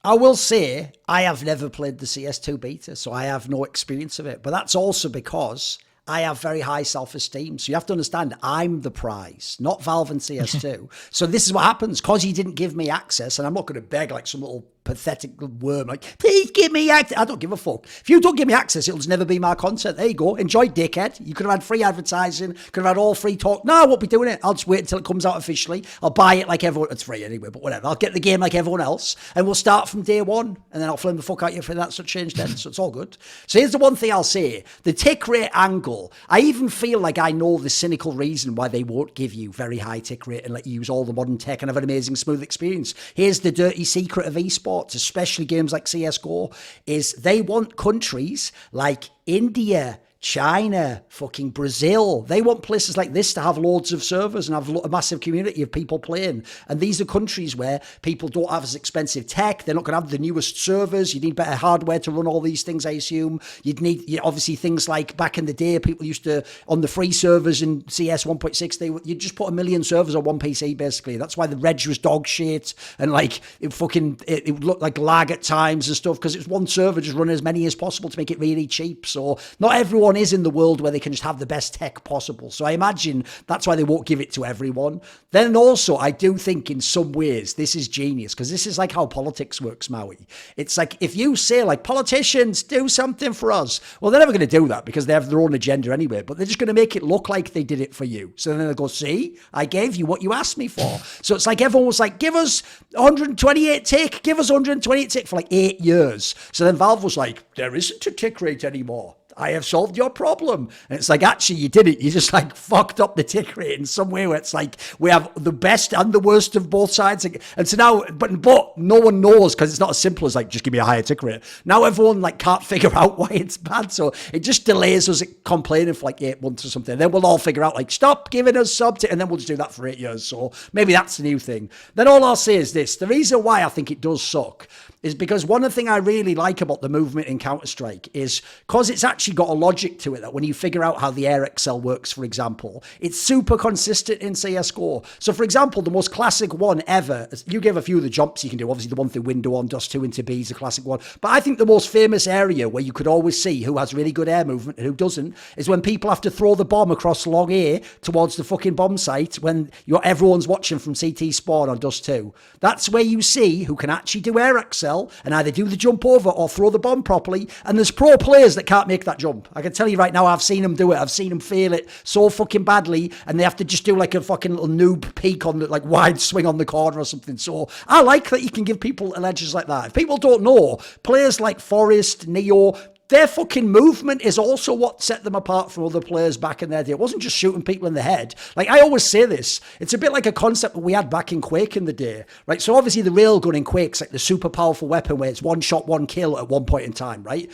I will say I have never played the CS2 beta, so I have no experience of it. But that's also because I have very high self-esteem. So you have to understand, I'm the prize, not Valve and CS2. So this is what happens. Because he didn't give me access, and I'm not going to beg like some little pathetic worm, like, please give me access. I don't give a fuck. If you don't give me access, it'll just never be my content. There you go. Enjoy, dickhead. You could have had free advertising, could have had all free talk. No, I won't be doing it. I'll just wait until it comes out officially. I'll buy it like everyone. It's free anyway, but whatever. I'll get the game like everyone else, and we'll start from day one, and then I'll flame the fuck out you for that sort of change then. So it's all good. So here's the one thing I'll say. The tick rate angle, I even feel like I know the cynical reason why they won't give you very high tick rate and let you use all the modern tech and have an amazing smooth experience. Here's the dirty secret of esports, especially games like CSGO, is they want countries like India, China, fucking Brazil. They want places like this to have loads of servers and have a massive community of people playing. And these are countries where people don't have as expensive tech. They're not going to have the newest servers. You need better hardware to run all these things, I assume. You'd need, obviously, things like back in the day, people used to, on the free servers in CS 1.6, you'd just put 1 million servers on one PC, basically. That's why the reg was dog shit. And like, it would look like lag at times and stuff, because it's one server just running as many as possible to make it really cheap. So not everyone is in the world where they can just have the best tech possible. So I imagine that's why they won't give it to everyone. Then also, I do think in some ways this is genius, because this is like how politics works, Maui. It's like if you say like, politicians, do something for us. Well, they're never going to do that because they have their own agenda anyway, but they're just going to make it look like they did it for you. So then they go, see, I gave you what you asked me for. So it's like everyone was like, give us 128 tick, give us 128 tick for like 8 years. So then Valve was like, there isn't a tick rate anymore. I have solved your problem. And it's like, actually, you did it. You just like fucked up the tick rate in some way where it's like, we have the best and the worst of both sides. And so now, but no one knows, because it's not as simple as like, just give me a higher tick rate. Now everyone like can't figure out why it's bad. So it just delays us complaining for like 8 months or something. And then we'll all figure out like, stop giving us sub, and then we'll just do that for 8 years. So maybe that's the new thing. Then all I'll say is this. The reason why I think it does suck is because one of the things I really like about the movement in Counter-Strike is because it's actually got a logic to it, that when you figure out how the air excel works, for example, it's super consistent in CSGO. So for example, the most classic one ever, you gave a few of the jumps you can do, obviously the one through window on Dust 2 into B is a classic one, but I think the most famous area where you could always see who has really good air movement and who doesn't is when people have to throw the bomb across long A towards the fucking bomb site when everyone's watching from CT spawn on Dust 2. That's where you see who can actually do air excel and either do the jump over or throw the bomb properly. And there's pro players that can't make that jump. I can tell you right now, I've seen them do it. I've seen them fail it so fucking badly, and they have to just do like a fucking little noob peek on the like wide swing on the corner or something. So I like that you can give people edges like that. If people don't know, players like Forrest, Neo, their fucking movement is also what set them apart from other players back in their day. It wasn't just shooting people in the head. Like, I always say this. It's a bit like a concept that we had back in Quake in the day, right? So obviously the railgun in Quake's like the super powerful weapon where it's one shot, one kill at one point in time, right?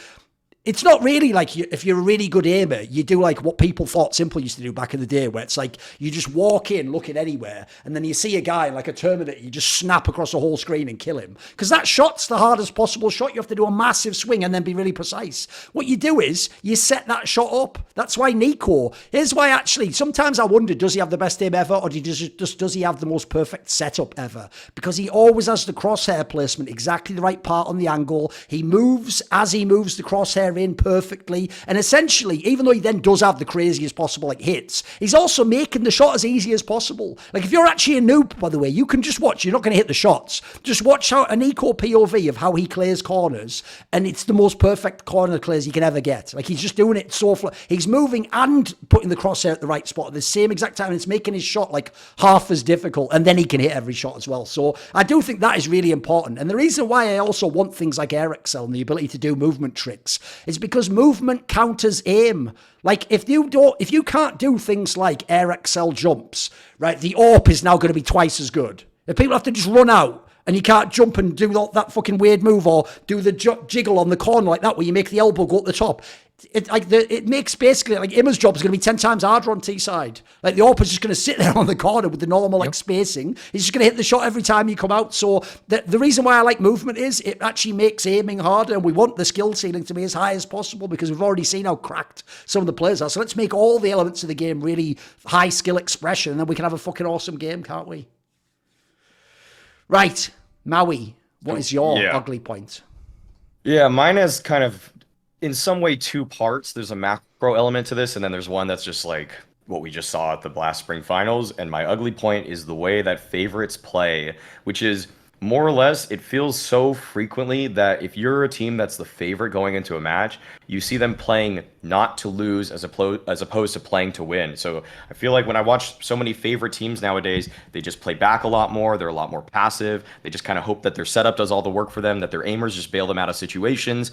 It's not really like if you're a really good aimer, you do like what people thought Simple used to do back in the day, where it's like you just walk in looking anywhere, and then you see a guy like a Terminator, you just snap across the whole screen and kill him. Because that shot's the hardest possible shot. You have to do a massive swing and then be really precise. What you do is you set that shot up. That's why Nico, here's why actually, sometimes I wonder, does he have the best aim ever, or does he have the most perfect setup ever? Because he always has the crosshair placement, exactly the right part on the angle. He moves as he moves the crosshair in perfectly, and essentially, even though he then does have the craziest possible like hits, he's also making the shot as easy as possible. Like, if you're actually a noob, by the way, you can just watch. You're not going to hit the shots. Just watch how an eco POV of how he clears corners, and it's the most perfect corner clears you can ever get. Like, he's just doing it so he's moving and putting the crosshair at the right spot at the same exact time, and it's making his shot like half as difficult, and then he can hit every shot as well. So I do think that is really important. And the reason why I also want things like air excel and the ability to do movement tricks is because movement counters aim. Like, if you can't do things like air excel jumps, right, the AWP is now going to be twice as good. If people have to just run out and you can't jump and do that fucking weird move or do the jiggle on the corner like that where you make the elbow go at the top, it makes basically like Immer's job is going to be 10 times harder on T side. Like, the AWP is just going to sit there on the corner with the normal like spacing. He's just going to hit the shot every time you come out. So the reason why I like movement is it actually makes aiming harder, and we want the skill ceiling to be as high as possible because we've already seen how cracked some of the players are. So let's make all the elements of the game really high skill expression, and then we can have a fucking awesome game, can't we? Right, Maui, what is your ugly point? Yeah, mine is kind of in some way 2 parts. There's a macro element to this, and then there's one that's just like what we just saw at the Blast Spring Finals. And my ugly point is the way that favorites play, which is more or less, it feels so frequently that if you're a team that's the favorite going into a match, you see them playing not to lose as opposed to playing to win. So I feel like when I watch so many favorite teams nowadays, they just play back a lot more. They're a lot more passive. They just kind of hope that their setup does all the work for them, that their aimers just bail them out of situations.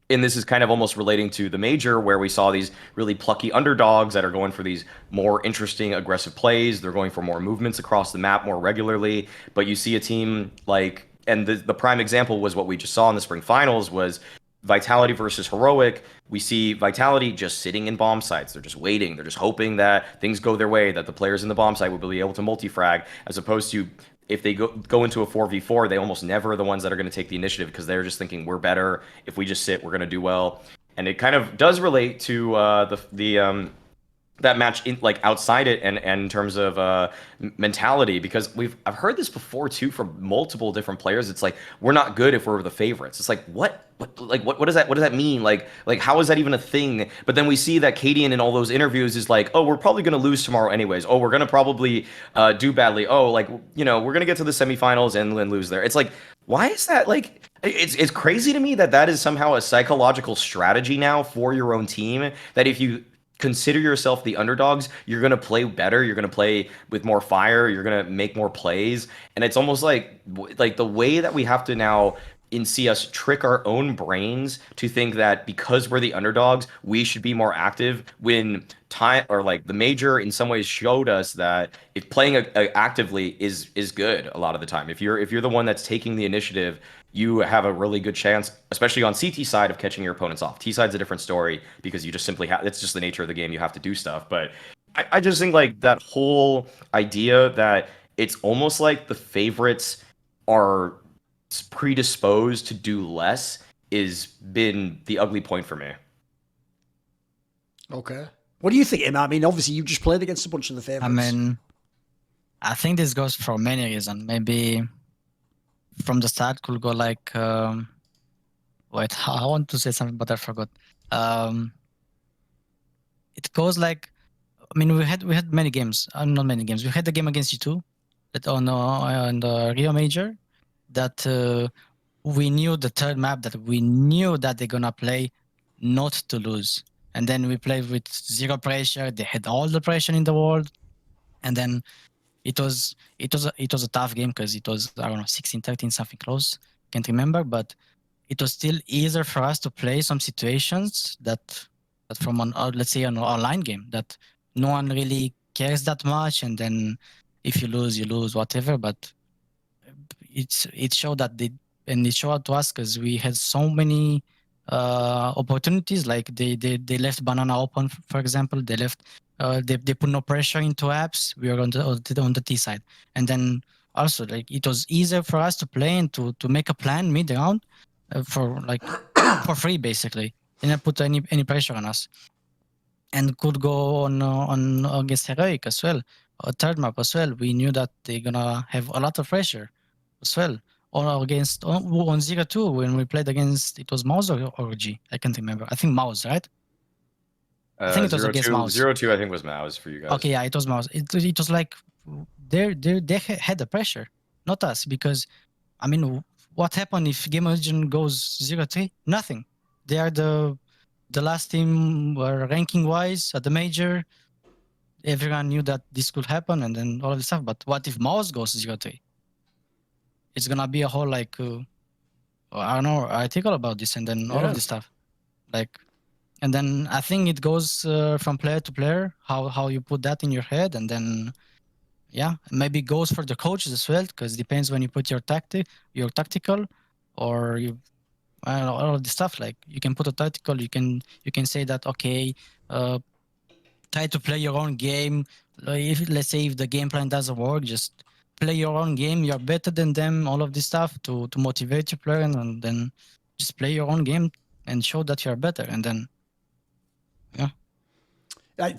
And this is kind of almost relating to the major, where we saw these really plucky underdogs that are going for these more interesting, aggressive plays. They're going for more movements across the map more regularly. But you see a team like, and the prime example was what we just saw in the spring finals, was Vitality versus Heroic, we see Vitality just sitting in bomb sites. They're just waiting. They're just hoping that things go their way, that the players in the bomb site will be able to multi-frag, as opposed to if they go into a 4v4, they almost never are the ones that are going to take the initiative because they're just thinking we're better. If we just sit, we're going to do well. And it kind of does relate to that match in, like outside it and in terms of mentality, because I've heard this before too from multiple different players. It's like we're not good if we're the favorites. It's like what does that mean? Like how is that even a thing? But then we see that Cadian in all those interviews is like, oh, we're probably gonna lose tomorrow anyways. Oh, we're gonna probably do badly. Oh, like we're gonna get to the semifinals and then lose there. It's like, why is that? Like it's crazy to me that is somehow a psychological strategy now for your own team, that if you consider yourself the underdogs, you're going to play better, you're going to play with more fire, you're going to make more plays. And it's almost like the way that we have to now in CS trick our own brains to think that because we're the underdogs, we should be more active, when time or like the major in some ways showed us that if playing actively is good a lot of the time. If you're the one that's taking the initiative, you have a really good chance, especially on CT side, of catching your opponents off. T side's a different story because you just simply have, it's just the nature of the game, you have to do stuff. But I just think like that whole idea that it's almost like the favorites are predisposed to do less is been the ugly point for me. Okay. What do you think, Emma? I mean, obviously you just played against a bunch of the favorites. I mean, I think this goes for many reasons. Maybe from the start could go like, wait, I want to say something, but I forgot. It goes like, I mean, we had many games, not many games. We had the game against G2 that on the Rio Major, that we knew the third map, that we knew that they're gonna play not to lose. And then we played with zero pressure. They had all the pressure in the world. And then it was a tough game because it was, I don't know, 16-13, something close. Can't remember, but it was still easier for us to play some situations that from an, let's say, an online game that no one really cares that much. And then if you lose, whatever. But it showed that it showed to us because we had so many opportunities. Like they left banana open, for example. They left they put no pressure into apps. We were on the T side, and then also like it was easier for us to play and to make a plan mid round for like for free basically. Didn't put any pressure on us, and could go on against Heroic as well, a third map as well. We knew that they're gonna have a lot of pressure as well. Or against on 0-2 when we played against, it was Maus or G? I can't remember. I think Maus, right? I think it was against Maus. 0-2 I think was Maus for you guys. Okay, yeah, it was Maus. It was like they had the pressure, not us, because I mean, what happened if GamerLegion goes 0-3? Nothing. They are the last team ranking wise at the major. Everyone knew that this could happen, and then all of this stuff. But what if Maus goes 0-3? It's gonna be a whole like I don't know, article about this, and then all of this stuff, like, and then I think it goes from player to player how you put that in your head, and then maybe it goes for the coaches as well, because it depends when you put your tactical, or you I don't know, all of this stuff. Like you can put a tactical, you can say that okay, try to play your own game. If let's say if the game plan doesn't work, just play your own game. You're better than them. All of this stuff to motivate your player, and then just play your own game and show that you're better. And then,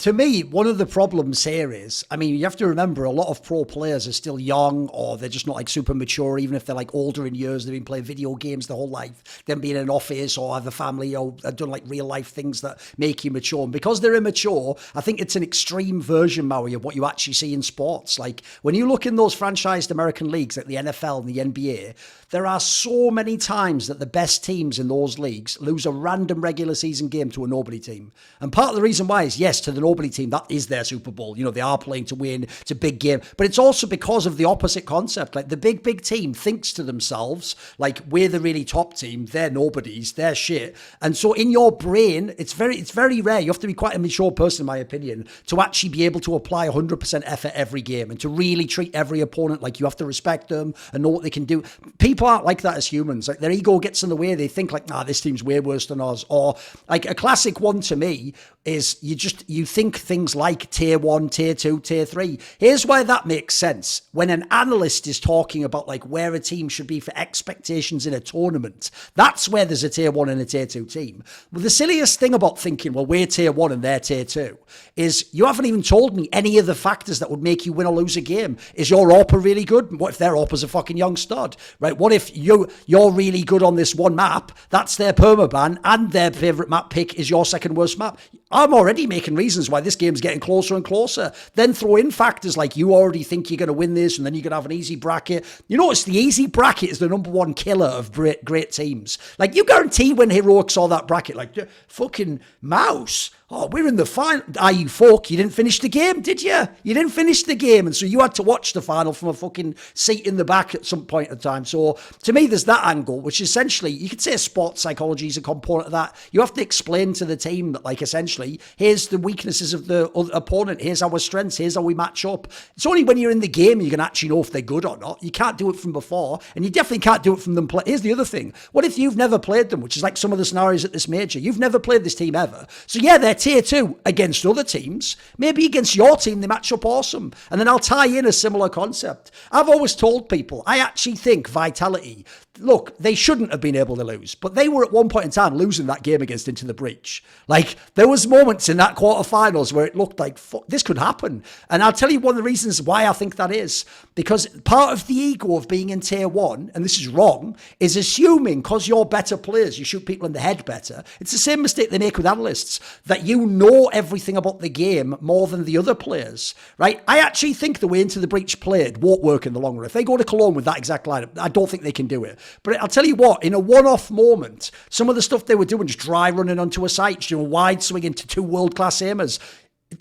to me, one of the problems here is, I mean, you have to remember a lot of pro players are still young, or they're just not like super mature, even if they're like older in years. They've been playing video games their whole life, them being in an office or have a family, or have done like real life things that make you mature. And because they're immature, I think it's an extreme version, Maui, of what you actually see in sports. Like when you look in those franchised American leagues like the NFL and the NBA, there are so many times that the best teams in those leagues lose a random regular season game to a nobody team. And part of the reason why is, yes, to the nobody team, that is their Super Bowl. You know, they are playing to win. It's a big game. But it's also because of the opposite concept. Like the big team thinks to themselves, like, we're the really top team, they're nobodies, they're shit. And so in your brain, it's very rare. You have to be quite a mature person, in my opinion, to actually be able to apply 100% effort every game and to really treat every opponent like you have to respect them and know what they can do. People aren't like that as humans. Like their ego gets in the way. They think like, nah, this team's way worse than us. Or like a classic one to me is you think things like tier 1, tier 2, tier 3. Here's why that makes sense. When an analyst is talking about like where a team should be for expectations in a tournament, that's where there's a tier 1 and a tier 2 team. Well, the silliest thing about thinking, well, we're tier 1 and they're tier 2 is you haven't even told me any of the factors that would make you win or lose a game. Is your AWPer really good? What if their AWPer's a fucking young stud, right? What if you're really good on this one map, that's their permaban, and their favourite map pick is your second worst map? I'm already making reasons why this game's getting closer and closer. Then throw in factors like you already think you're going to win this, and then you're going to have an easy bracket. You notice the easy bracket is the number one killer of great teams. Like, you guarantee when Heroic saw that bracket, like, fucking mouse. Oh, we're in the final. You folk, you didn't finish the game, did you? You didn't finish the game, and so you had to watch the final from a fucking seat in the back at some point in time. So, to me, there's that angle, which essentially, you could say sports psychology is a component of that. You have to explain to the team that, like, essentially, here's the weaknesses of the opponent, here's our strengths, here's how we match up. It's only when you're in the game you can actually know if they're good or not. You can't do it from before, and you definitely can't do it from them. Here's the other thing. What if you've never played them, which is like some of the scenarios at this major? You've never played this team ever. So, yeah, they're tier 2 against other teams. Maybe against your team they match up awesome. And then I'll tie in a similar concept. I've always told people, I actually think Vitality, look, they shouldn't have been able to lose, but they were at one point in time losing that game against Into the Breach. Like, there was moments in that quarterfinals where it looked like, fuck, this could happen. And I'll tell you one of the reasons why I think that is. Because part of the ego of being in tier 1, and this is wrong, is assuming because you're better players, you shoot people in the head better. It's the same mistake they make with analysts, that you know everything about the game more than the other players, right? I actually think the way Into the Breach played won't work in the long run. If they go to Cologne with that exact lineup, I don't think they can do it. But I'll tell you what, in a one-off moment, some of the stuff they were doing, just dry running onto a site, doing wide swing into 2 world-class aimers,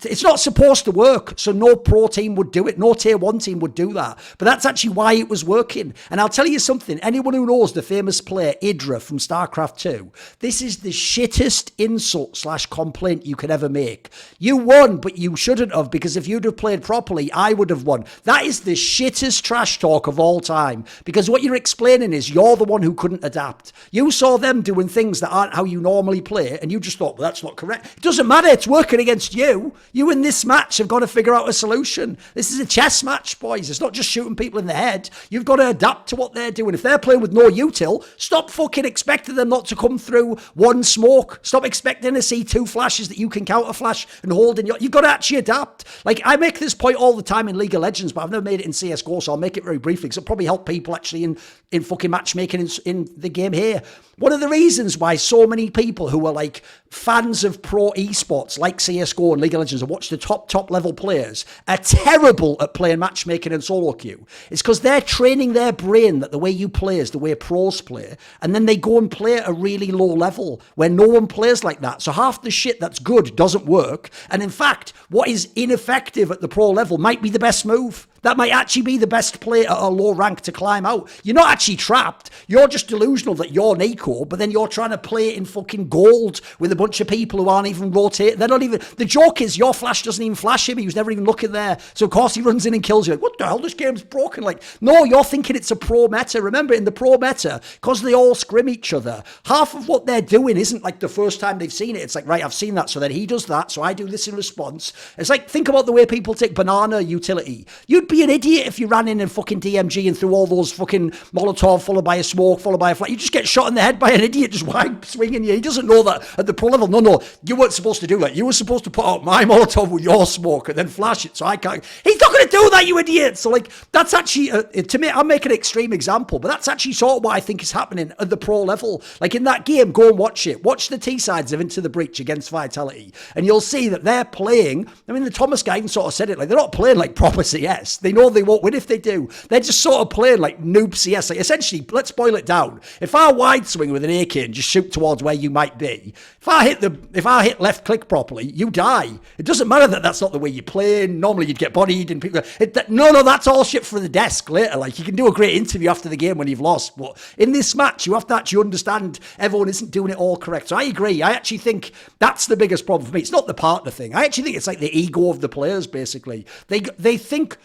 it's not supposed to work, so no pro team would do it. No tier 1 team would do that. But that's actually why it was working. And I'll tell you something, anyone who knows the famous player Idra from StarCraft 2, this is the shittest insult / complaint you could ever make. You won, but you shouldn't have, because if you'd have played properly, I would have won. That is the shittest trash talk of all time, because what you're explaining is you're the one who couldn't adapt. You saw them doing things that aren't how you normally play, and you just thought, well, that's not correct. It doesn't matter, it's working against you. You in this match have got to figure out a solution. This is a chess match, boys. It's not just shooting people in the head. You've got to adapt to what they're doing. If they're playing with no util, stop fucking expecting them not to come through one smoke. Stop expecting to see 2 flashes that you can counter flash and hold in your... You've got to actually adapt. Like, I make this point all the time in League of Legends, but I've never made it in CS2, so I'll make it very briefly, because it'll probably help people actually in fucking matchmaking in the game here. One of the reasons why so many people who are like fans of pro esports like CSGO and League of Legends and watch the top level players are terrible at playing matchmaking and solo queue is because they're training their brain that the way you play is the way pros play, and then they go and play at a really low level where no one plays like that. So half the shit that's good doesn't work, and in fact what is ineffective at the pro level might be the best move. That might actually be the best play at a low rank to climb out. You're not actually trapped. You're just delusional that you're Nico, but then you're trying to play in fucking gold with a bunch of people who aren't even rotating. They're not even... The joke is your flash doesn't even flash him. He was never even looking there. So of course he runs in and kills you. Like, what the hell? This game's broken. Like, no, you're thinking it's a pro meta. Remember, in the pro meta, because they all scrim each other, half of what they're doing isn't like the first time they've seen it. It's like, right, I've seen that, so then he does that, so I do this in response. It's like, think about the way people take banana utility. You'd be an idiot if you ran in and fucking DMG and threw all those fucking Molotov followed by a smoke, followed by a flash. You just get shot in the head by an idiot just wide swinging you. He doesn't know that at the pro level. No, you weren't supposed to do that. You were supposed to put out my Molotov with your smoke and then flash it, so I can't. He's not going to do that, you idiot. So, like, that's actually, to me, I'm making an extreme example, but that's actually sort of what I think is happening at the pro level. Like, in that game, go and watch it. Watch the T-sides of Into the Breach against Vitality, and you'll see that they're playing, I mean, the Thomas guy even sort of said it, like, they're not playing like proper CS. chance. They know they won't win if they do. They're just sort of playing like noob CS. Like essentially, let's boil it down. If I wide swing with an AK and just shoot towards where you might be, if I hit left click properly, you die. It doesn't matter that that's not the way you play. Normally you'd get bodied and people. No, that's all shit for the desk later. Like you can do a great interview after the game when you've lost, but in this match you have to actually understand everyone isn't doing it all correct. So I agree. I actually think that's the biggest problem for me. It's not the partner thing. I actually think it's like the ego of the players. Basically, they think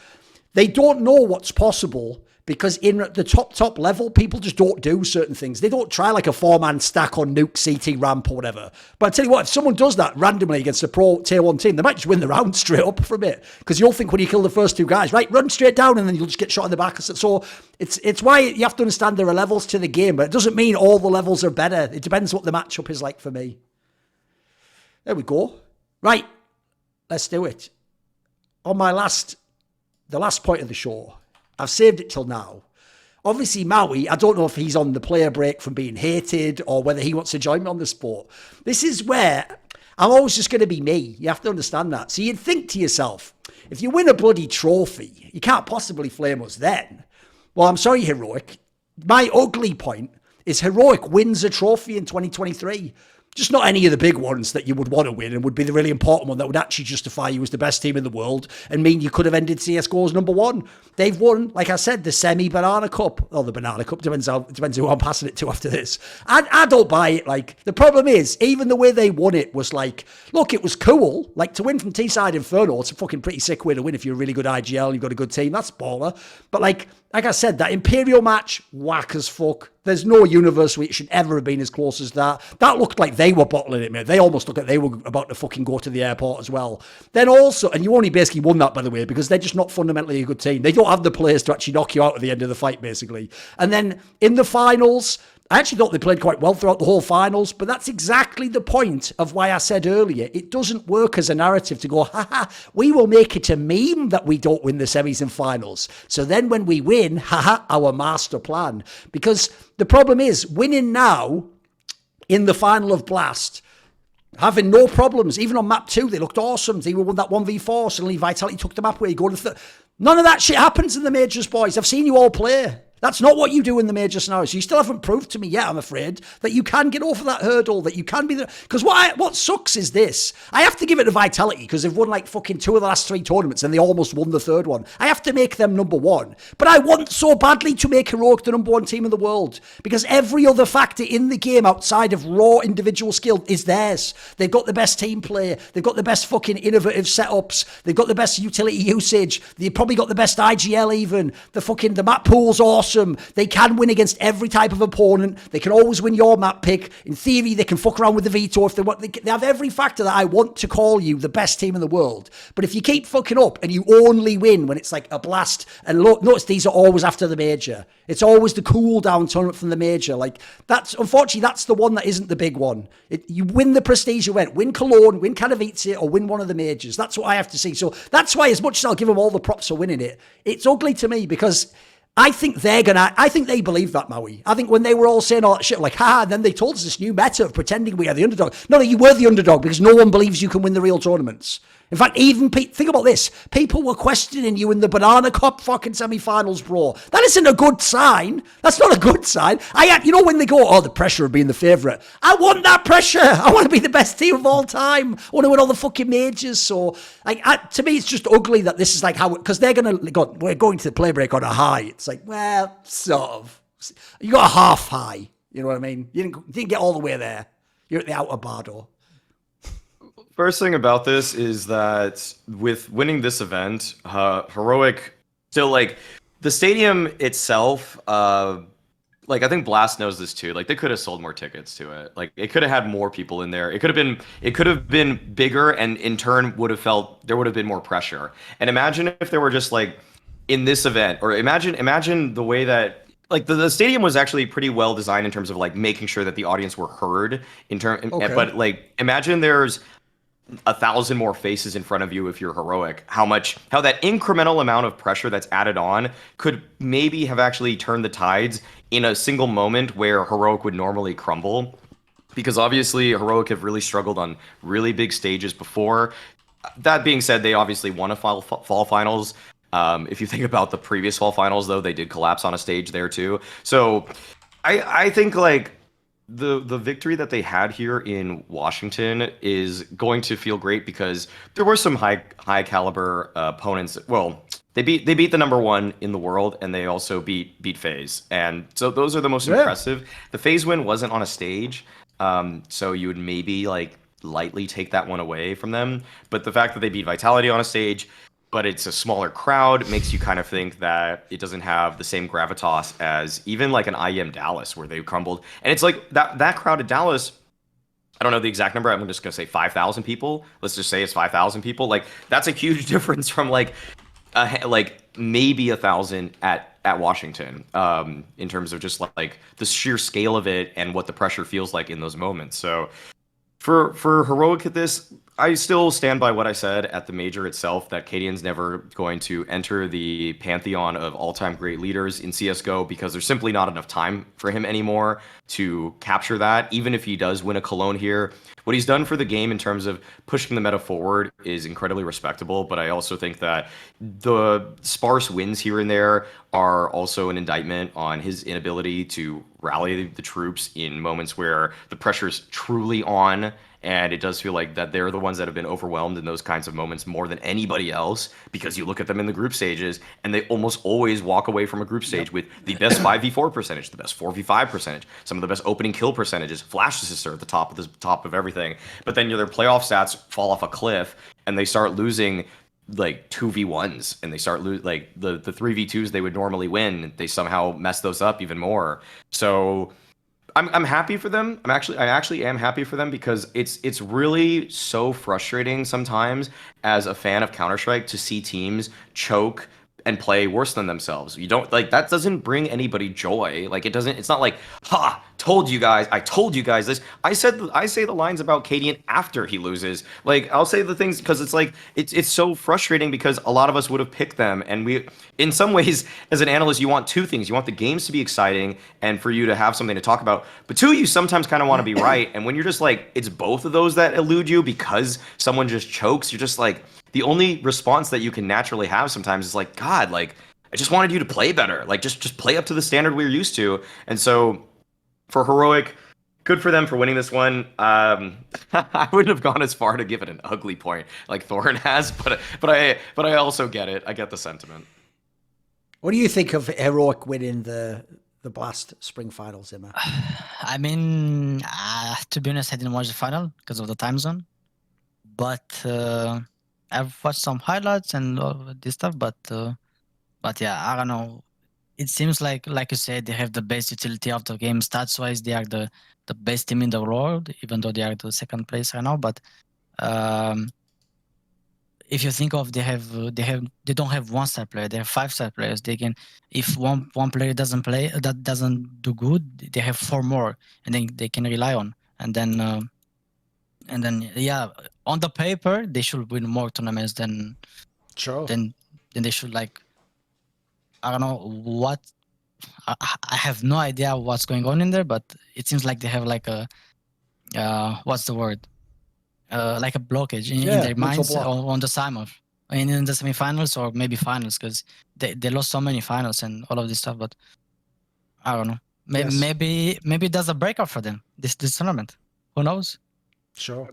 they don't know what's possible. Because in the top level, people just don't do certain things. They don't try like a 4-man stack on nuke, CT, ramp or whatever. But I tell you what, if someone does that randomly against a pro tier 1 team, they might just win the round straight up from it. Because you'll think when you kill the first 2 guys, right, run straight down and then you'll just get shot in the back. So it's why you have to understand there are levels to the game, but it doesn't mean all the levels are better. It depends what the matchup is like for me. There we go. Right, let's do it. On the last point of the show, I've saved it till now. Obviously, Maui, I don't know if he's on the player break from being hated or whether he wants to join me on the sport. This is where I'm always just going to be me. You have to understand that. So you'd think to yourself, if you win a bloody trophy, you can't possibly flame us then. Well, I'm sorry, Heroic. My ugly point is Heroic wins a trophy in 2023. Just not any of the big ones that you would want to win and would be the really important one that would actually justify you as the best team in the world and mean you could have ended CSGO as number 1. They've won, like I said, the semi-Banana Cup. Or the Banana Cup, depends who I'm passing it to after this. I don't buy it. Like, the problem is, even the way they won it was like, look, it was cool. Like, to win from T-Side Inferno, it's a fucking pretty sick way to win if you're a really good IGL and you've got a good team. That's baller. But like I said, that Imperial match, whack as fuck. There's no universe where it should ever have been as close as that. That looked like they were bottling it, mate. They almost looked like they were about to fucking go to the airport as well. Then also, and you only basically won that, by the way, because they're just not fundamentally a good team. They don't have the players to actually knock you out at the end of the fight, basically. And then in the finals, I actually thought they played quite well throughout the whole finals, but that's exactly the point of why I said earlier, it doesn't work as a narrative to go, haha, we will make it a meme that we don't win the semis and finals. So then when we win, haha, our master plan. Because the problem is, winning now in the final of Blast, having no problems, even on map 2, they looked awesome. They won that 1v4, suddenly Vitality took the map away, you go to none of that shit happens in the majors, boys. I've seen you all play. That's not what you do in the major scenarios. You still haven't proved to me yet, I'm afraid, that you can get over that hurdle, that you can be there. Because what sucks is this. I have to give it to Vitality because they've won like fucking 2 of the last 3 tournaments and they almost won the 3rd one. I have to make them number 1. But I want so badly to make Heroic the number 1 team in the world because every other factor in the game outside of raw individual skill is theirs. They've got the best team play. They've got the best fucking innovative setups. They've got the best utility usage. They've probably got the best IGL even. The map pool's awesome. They can win against every type of opponent. They can always win your map pick. In theory, they can fuck around with the veto if they want. They have every factor that I want to call you the best team in the world. But if you keep fucking up and you only win when it's like a blast, and notice these are always after the major. It's always the cool down tournament from the major. Like unfortunately, that's the one that isn't the big one. You win the prestige event, win Cologne, win Katowice, or win one of the majors. That's what I have to see. So that's why, as much as I'll give them all the props for winning it, it's ugly to me because I think they believe that, Maui. I think when they were all saying all that shit, like, and then they told us this new meta of pretending we are the underdog. No, you were the underdog because no one believes you can win the real tournaments. In fact, even think about this. People were questioning you in the Banana Cup fucking semi-finals, bro. That isn't a good sign. That's not a good sign. You know when they go, the pressure of being the favourite. I want that pressure. I want to be the best team of all time. I want to win all the fucking majors. So, to me, it's just ugly that this is like how, because we're going to the play break on a high. It's like, well, sort of. You got a half high. You know what I mean? You didn't get all the way there. You're at the outer bar door. First thing about this is that with winning this event, Heroic still, like, the stadium itself, I think Blast knows this too. Like, they could have sold more tickets to it. Like, it could have had more people in there. It could have been bigger, and in turn there would have been more pressure. And imagine if there were just like in this event, or imagine the way that, like, the stadium was actually pretty well designed in terms of like making sure that the audience were heard Okay. But like, imagine there's 1,000 more faces in front of you if you're Heroic. How that incremental amount of pressure that's added on could maybe have actually turned the tides in a single moment where Heroic would normally crumble. Because obviously Heroic have really struggled on really big stages before. That being said, they obviously won a fall finals. If you think about the previous fall finals, though, they did collapse on a stage there too. So I think like the victory that they had here in Washington is going to feel great because there were some high caliber opponents. Well, they beat the number one in the world, and they also beat FaZe, and so those are the most impressive. The FaZe win wasn't on a stage, so you would maybe like lightly take that one away from them. But the fact that they beat Vitality on a stage, but it's a smaller crowd, makes you kind of think that it doesn't have the same gravitas as even like an IEM Dallas where they crumbled. And it's like that crowd at Dallas, I don't know the exact number. I'm just gonna say 5,000 people. Let's just say it's 5,000 people. Like that's a huge difference from like maybe 1,000 at Washington, in terms of just like the sheer scale of it and what the pressure feels like in those moments. So for Heroic at this, I still stand by what I said at the major itself, that Cadian's never going to enter the pantheon of all-time great leaders in CSGO because there's simply not enough time for him anymore to capture that. Even if he does win a Cologne here, what he's done for the game in terms of pushing the meta forward is incredibly respectable, but I also think that the sparse wins here and there are also an indictment on his inability to rally the troops in moments where the pressure's truly on. And it does feel like that they're the ones that have been overwhelmed in those kinds of moments more than anybody else, because you look at them in the group stages and they almost always walk away from a group stage with the best 5v4 percentage, the best 4v5 percentage, some of the best opening kill percentages. Flash assists are at the top of everything. But then their playoff stats fall off a cliff and they start losing like 2v1s, and they start like the 3v2s they would normally win, they somehow mess those up even more. So I'm happy for them. I actually am happy for them because it's really so frustrating sometimes as a fan of Counter-Strike to see teams choke and play worse than themselves. You don't like that doesn't bring anybody joy. Like it's not like, I told you guys this. I say the lines about Cadian after he loses. Like I'll say the things because it's like it's so frustrating because a lot of us would have picked them, and we in some ways as an analyst you want two things. You want the games to be exciting and for you to have something to talk about. But two, you sometimes kind of want to be right. And when you're just like it's both of those that elude you because someone just chokes, you're just like the only response that you can naturally have sometimes is like, God, like I just wanted you to play better. Like just play up to the standard we're used to. And so for Heroic, good for them for winning this one. I wouldn't have gone as far to give it an ugly point like Thorin has, but I also get it. I get the sentiment. What do you think of Heroic winning the Blast Spring Finals, Emma? I mean, to be honest, I didn't watch the final because of the time zone. But I've watched some highlights and all this stuff. But yeah, I don't know. It seems like you said, they have the best utility of the game. Stats wise, they are the best team in the world, even though they are the second place right now. But if you think of they don't have one star player, they have 5 star players. They can, if one player doesn't play, that doesn't do good, they have 4 more, and then they can rely on. And then yeah, on the paper they should win more tournaments than they should. Like I don't know what, I have no idea what's going on in there, but it seems like they have like a what's the word? Like a blockage in their minds on the semi, in the semifinals or maybe finals, because they lost so many finals and all of this stuff. But I don't know. Maybe that's a breakout for them, this tournament. Who knows? Sure. I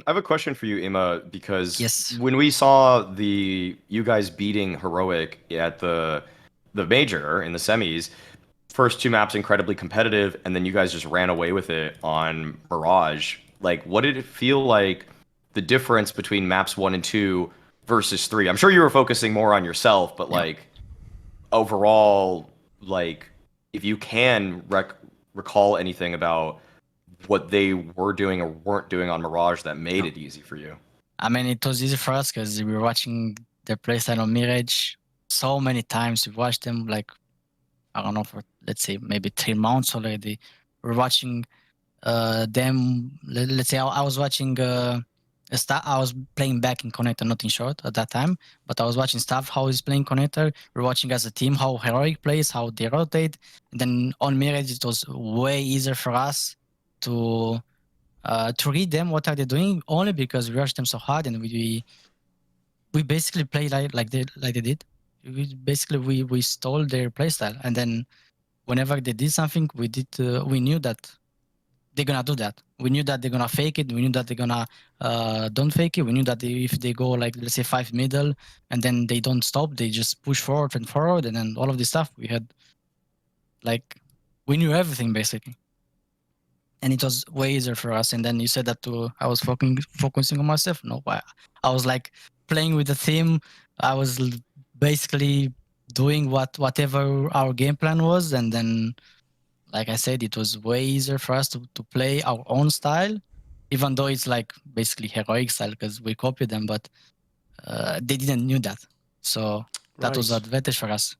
have a question for you, Emma, because when we saw you guys beating Heroic at the major in the semis, first 2 maps incredibly competitive, and then you guys just ran away with it on Mirage. Like, what did it feel like, the difference between maps 1 and 2 versus 3? I'm sure you were focusing more on yourself, but like overall, like if you can recall anything about what they were doing or weren't doing on Mirage that made it easy for you. I mean, it was easy for us because we were watching their playstyle on Mirage so many times. We watched them like, I don't know, for let's say maybe 3 months already. We're watching them. Let's say I was watching I was playing back in Connector, not in short at that time, but I was watching stuff how he's playing Connector. We're watching as a team how Heroic plays, how they rotate. And then on Mirage, it was way easier for us to read them, what are they doing, only because we rushed them so hard and we basically play like they did. we stole their playstyle, and then whenever they did something, we knew that they're gonna do that. We knew that they're gonna fake it. We knew that they're gonna don't fake it. We knew that if they go like, let's say 5 middle and then they don't stop, they just push forward and forward, and then all of this stuff. We knew everything basically, and it was way easier for us. And then you said that too. I was focusing on myself. No, I was like playing with the team. I was basically doing whatever our game plan was, and then, like I said, it was way easier for us to play our own style, even though it's like basically heroic style because we copied them, but they didn't knew that. So that was an advantage for us.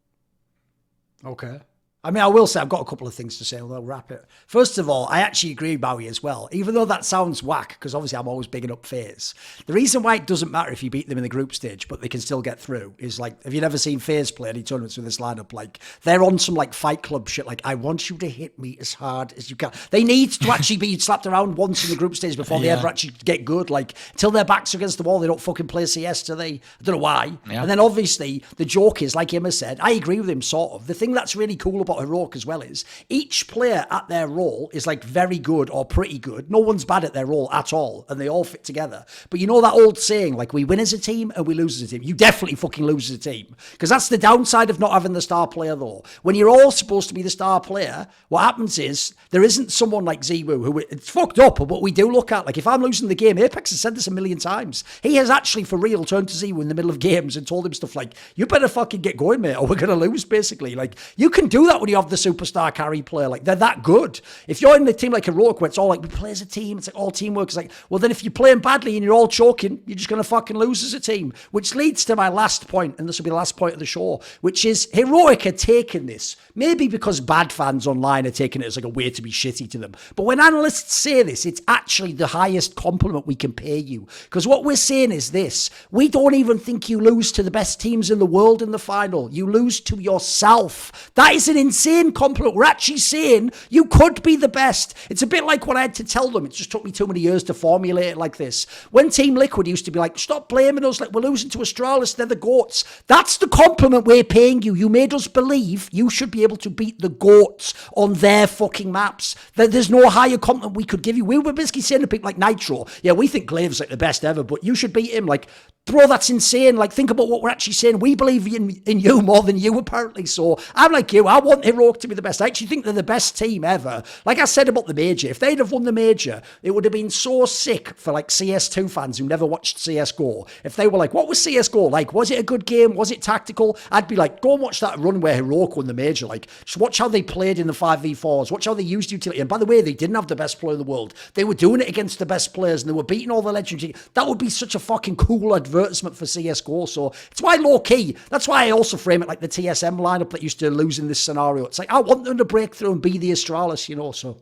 Okay. I mean, I will say I've got a couple of things to say, although I'll wrap it. First of all, I actually agree with Maui as well, even though that sounds whack, because obviously I'm always bigging up FaZe. The reason why it doesn't matter if you beat them in the group stage, but they can still get through, is like, have you never seen FaZe play any tournaments with this lineup? Like, they're on some like Fight Club shit, like, I want you to hit me as hard as you can. They need to actually be slapped around once in the group stage before they ever actually get good. Like, till their backs are against the wall, they don't fucking play CS, do they? I don't know why. Yeah. And then obviously, the joke is, like Emma said, I agree with him, sort of. The thing that's really cool about Heroic as well is, each player at their role is like very good or pretty good. No one's bad at their role at all, and they all fit together. But you know that old saying, like, we win as a team and we lose as a team. You definitely fucking lose as a team, because that's the downside of not having the star player, though. When you're all supposed to be the star player, what happens is there isn't someone like Ziwu who, it's fucked up, but we do look at, like, if I'm losing the game, Apex has said this a million times. He has actually for real turned to Ziwu in the middle of games and told him stuff like, you better fucking get going, mate, or we're going to lose, basically. Like, you can do that when you have the superstar carry player. Like, they're that good. If you're in a team like Heroic where it's all like, we play as a team, it's like all teamwork, it's like, well, then if you're playing badly and you're all choking, you're just going to fucking lose as a team. Which leads to my last point, and this will be the last point of the show, which is Heroic are taking this, maybe because bad fans online are taking it as like a way to be shitty to them. But when analysts say this, it's actually the highest compliment we can pay you. Because what we're saying is this: we don't even think you lose to the best teams in the world in the final. You lose to yourself. That is an insane compliment. We're actually saying you could be the best. It's a bit like what I had to tell them. It just took me too many years to formulate it like this. When Team Liquid used to be like, stop blaming us, like we're losing to Astralis, they're the GOATs. That's the compliment we're paying you. You made us believe you should be able to beat the GOATs on their fucking maps. There's no higher compliment we could give you. We were basically saying to people like Nitro, yeah, we think Glave's like the best ever, but you should beat him. Like, bro, that's insane. Like, think about what we're actually saying. We believe in you more than you, apparently. So I'm like you. I want Heroic to be the best. I actually think they're the best team ever. Like I said about the Major, if they'd have won the Major, it would have been so sick for like CS2 fans who never watched CSGO. If they were like, what was CSGO like? Was it a good game? Was it tactical? I'd be like, go and watch that run where Heroic won the Major. Like, just watch how they played in the 5v4s. Watch how they used utility. And by the way, they didn't have the best player in the world. They were doing it against the best players and they were beating all the legendary. That would be such a fucking cool advertisement for CSGO. So it's why low key. That's why I also frame it like the TSM lineup that used to lose in this scenario. It's like, I want them to break through and be the Astralis, you know, so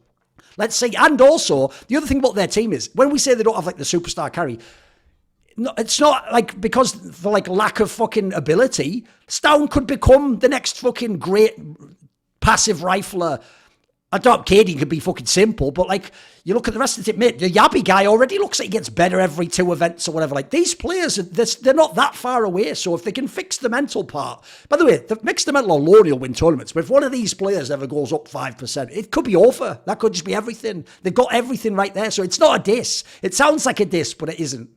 let's see. And also, the other thing about their team is, when we say they don't have like the superstar carry, no, it's not like because for like lack of fucking ability, Stown could become the next fucking great passive rifler. I doubt Cady could be fucking simple, but like, you look at the rest of the team, mate, the Yabby guy already looks like he gets better every 2 events or whatever. Like, these players, they're not that far away, so if they can fix the mental part. By the way, the mix the mental alone, you'll win tournaments, but if one of these players ever goes up 5%, it could be over. That could just be everything. They've got everything right there, so it's not a diss. It sounds like a diss, but it isn't.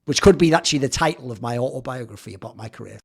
Which could be actually the title of my autobiography about my career.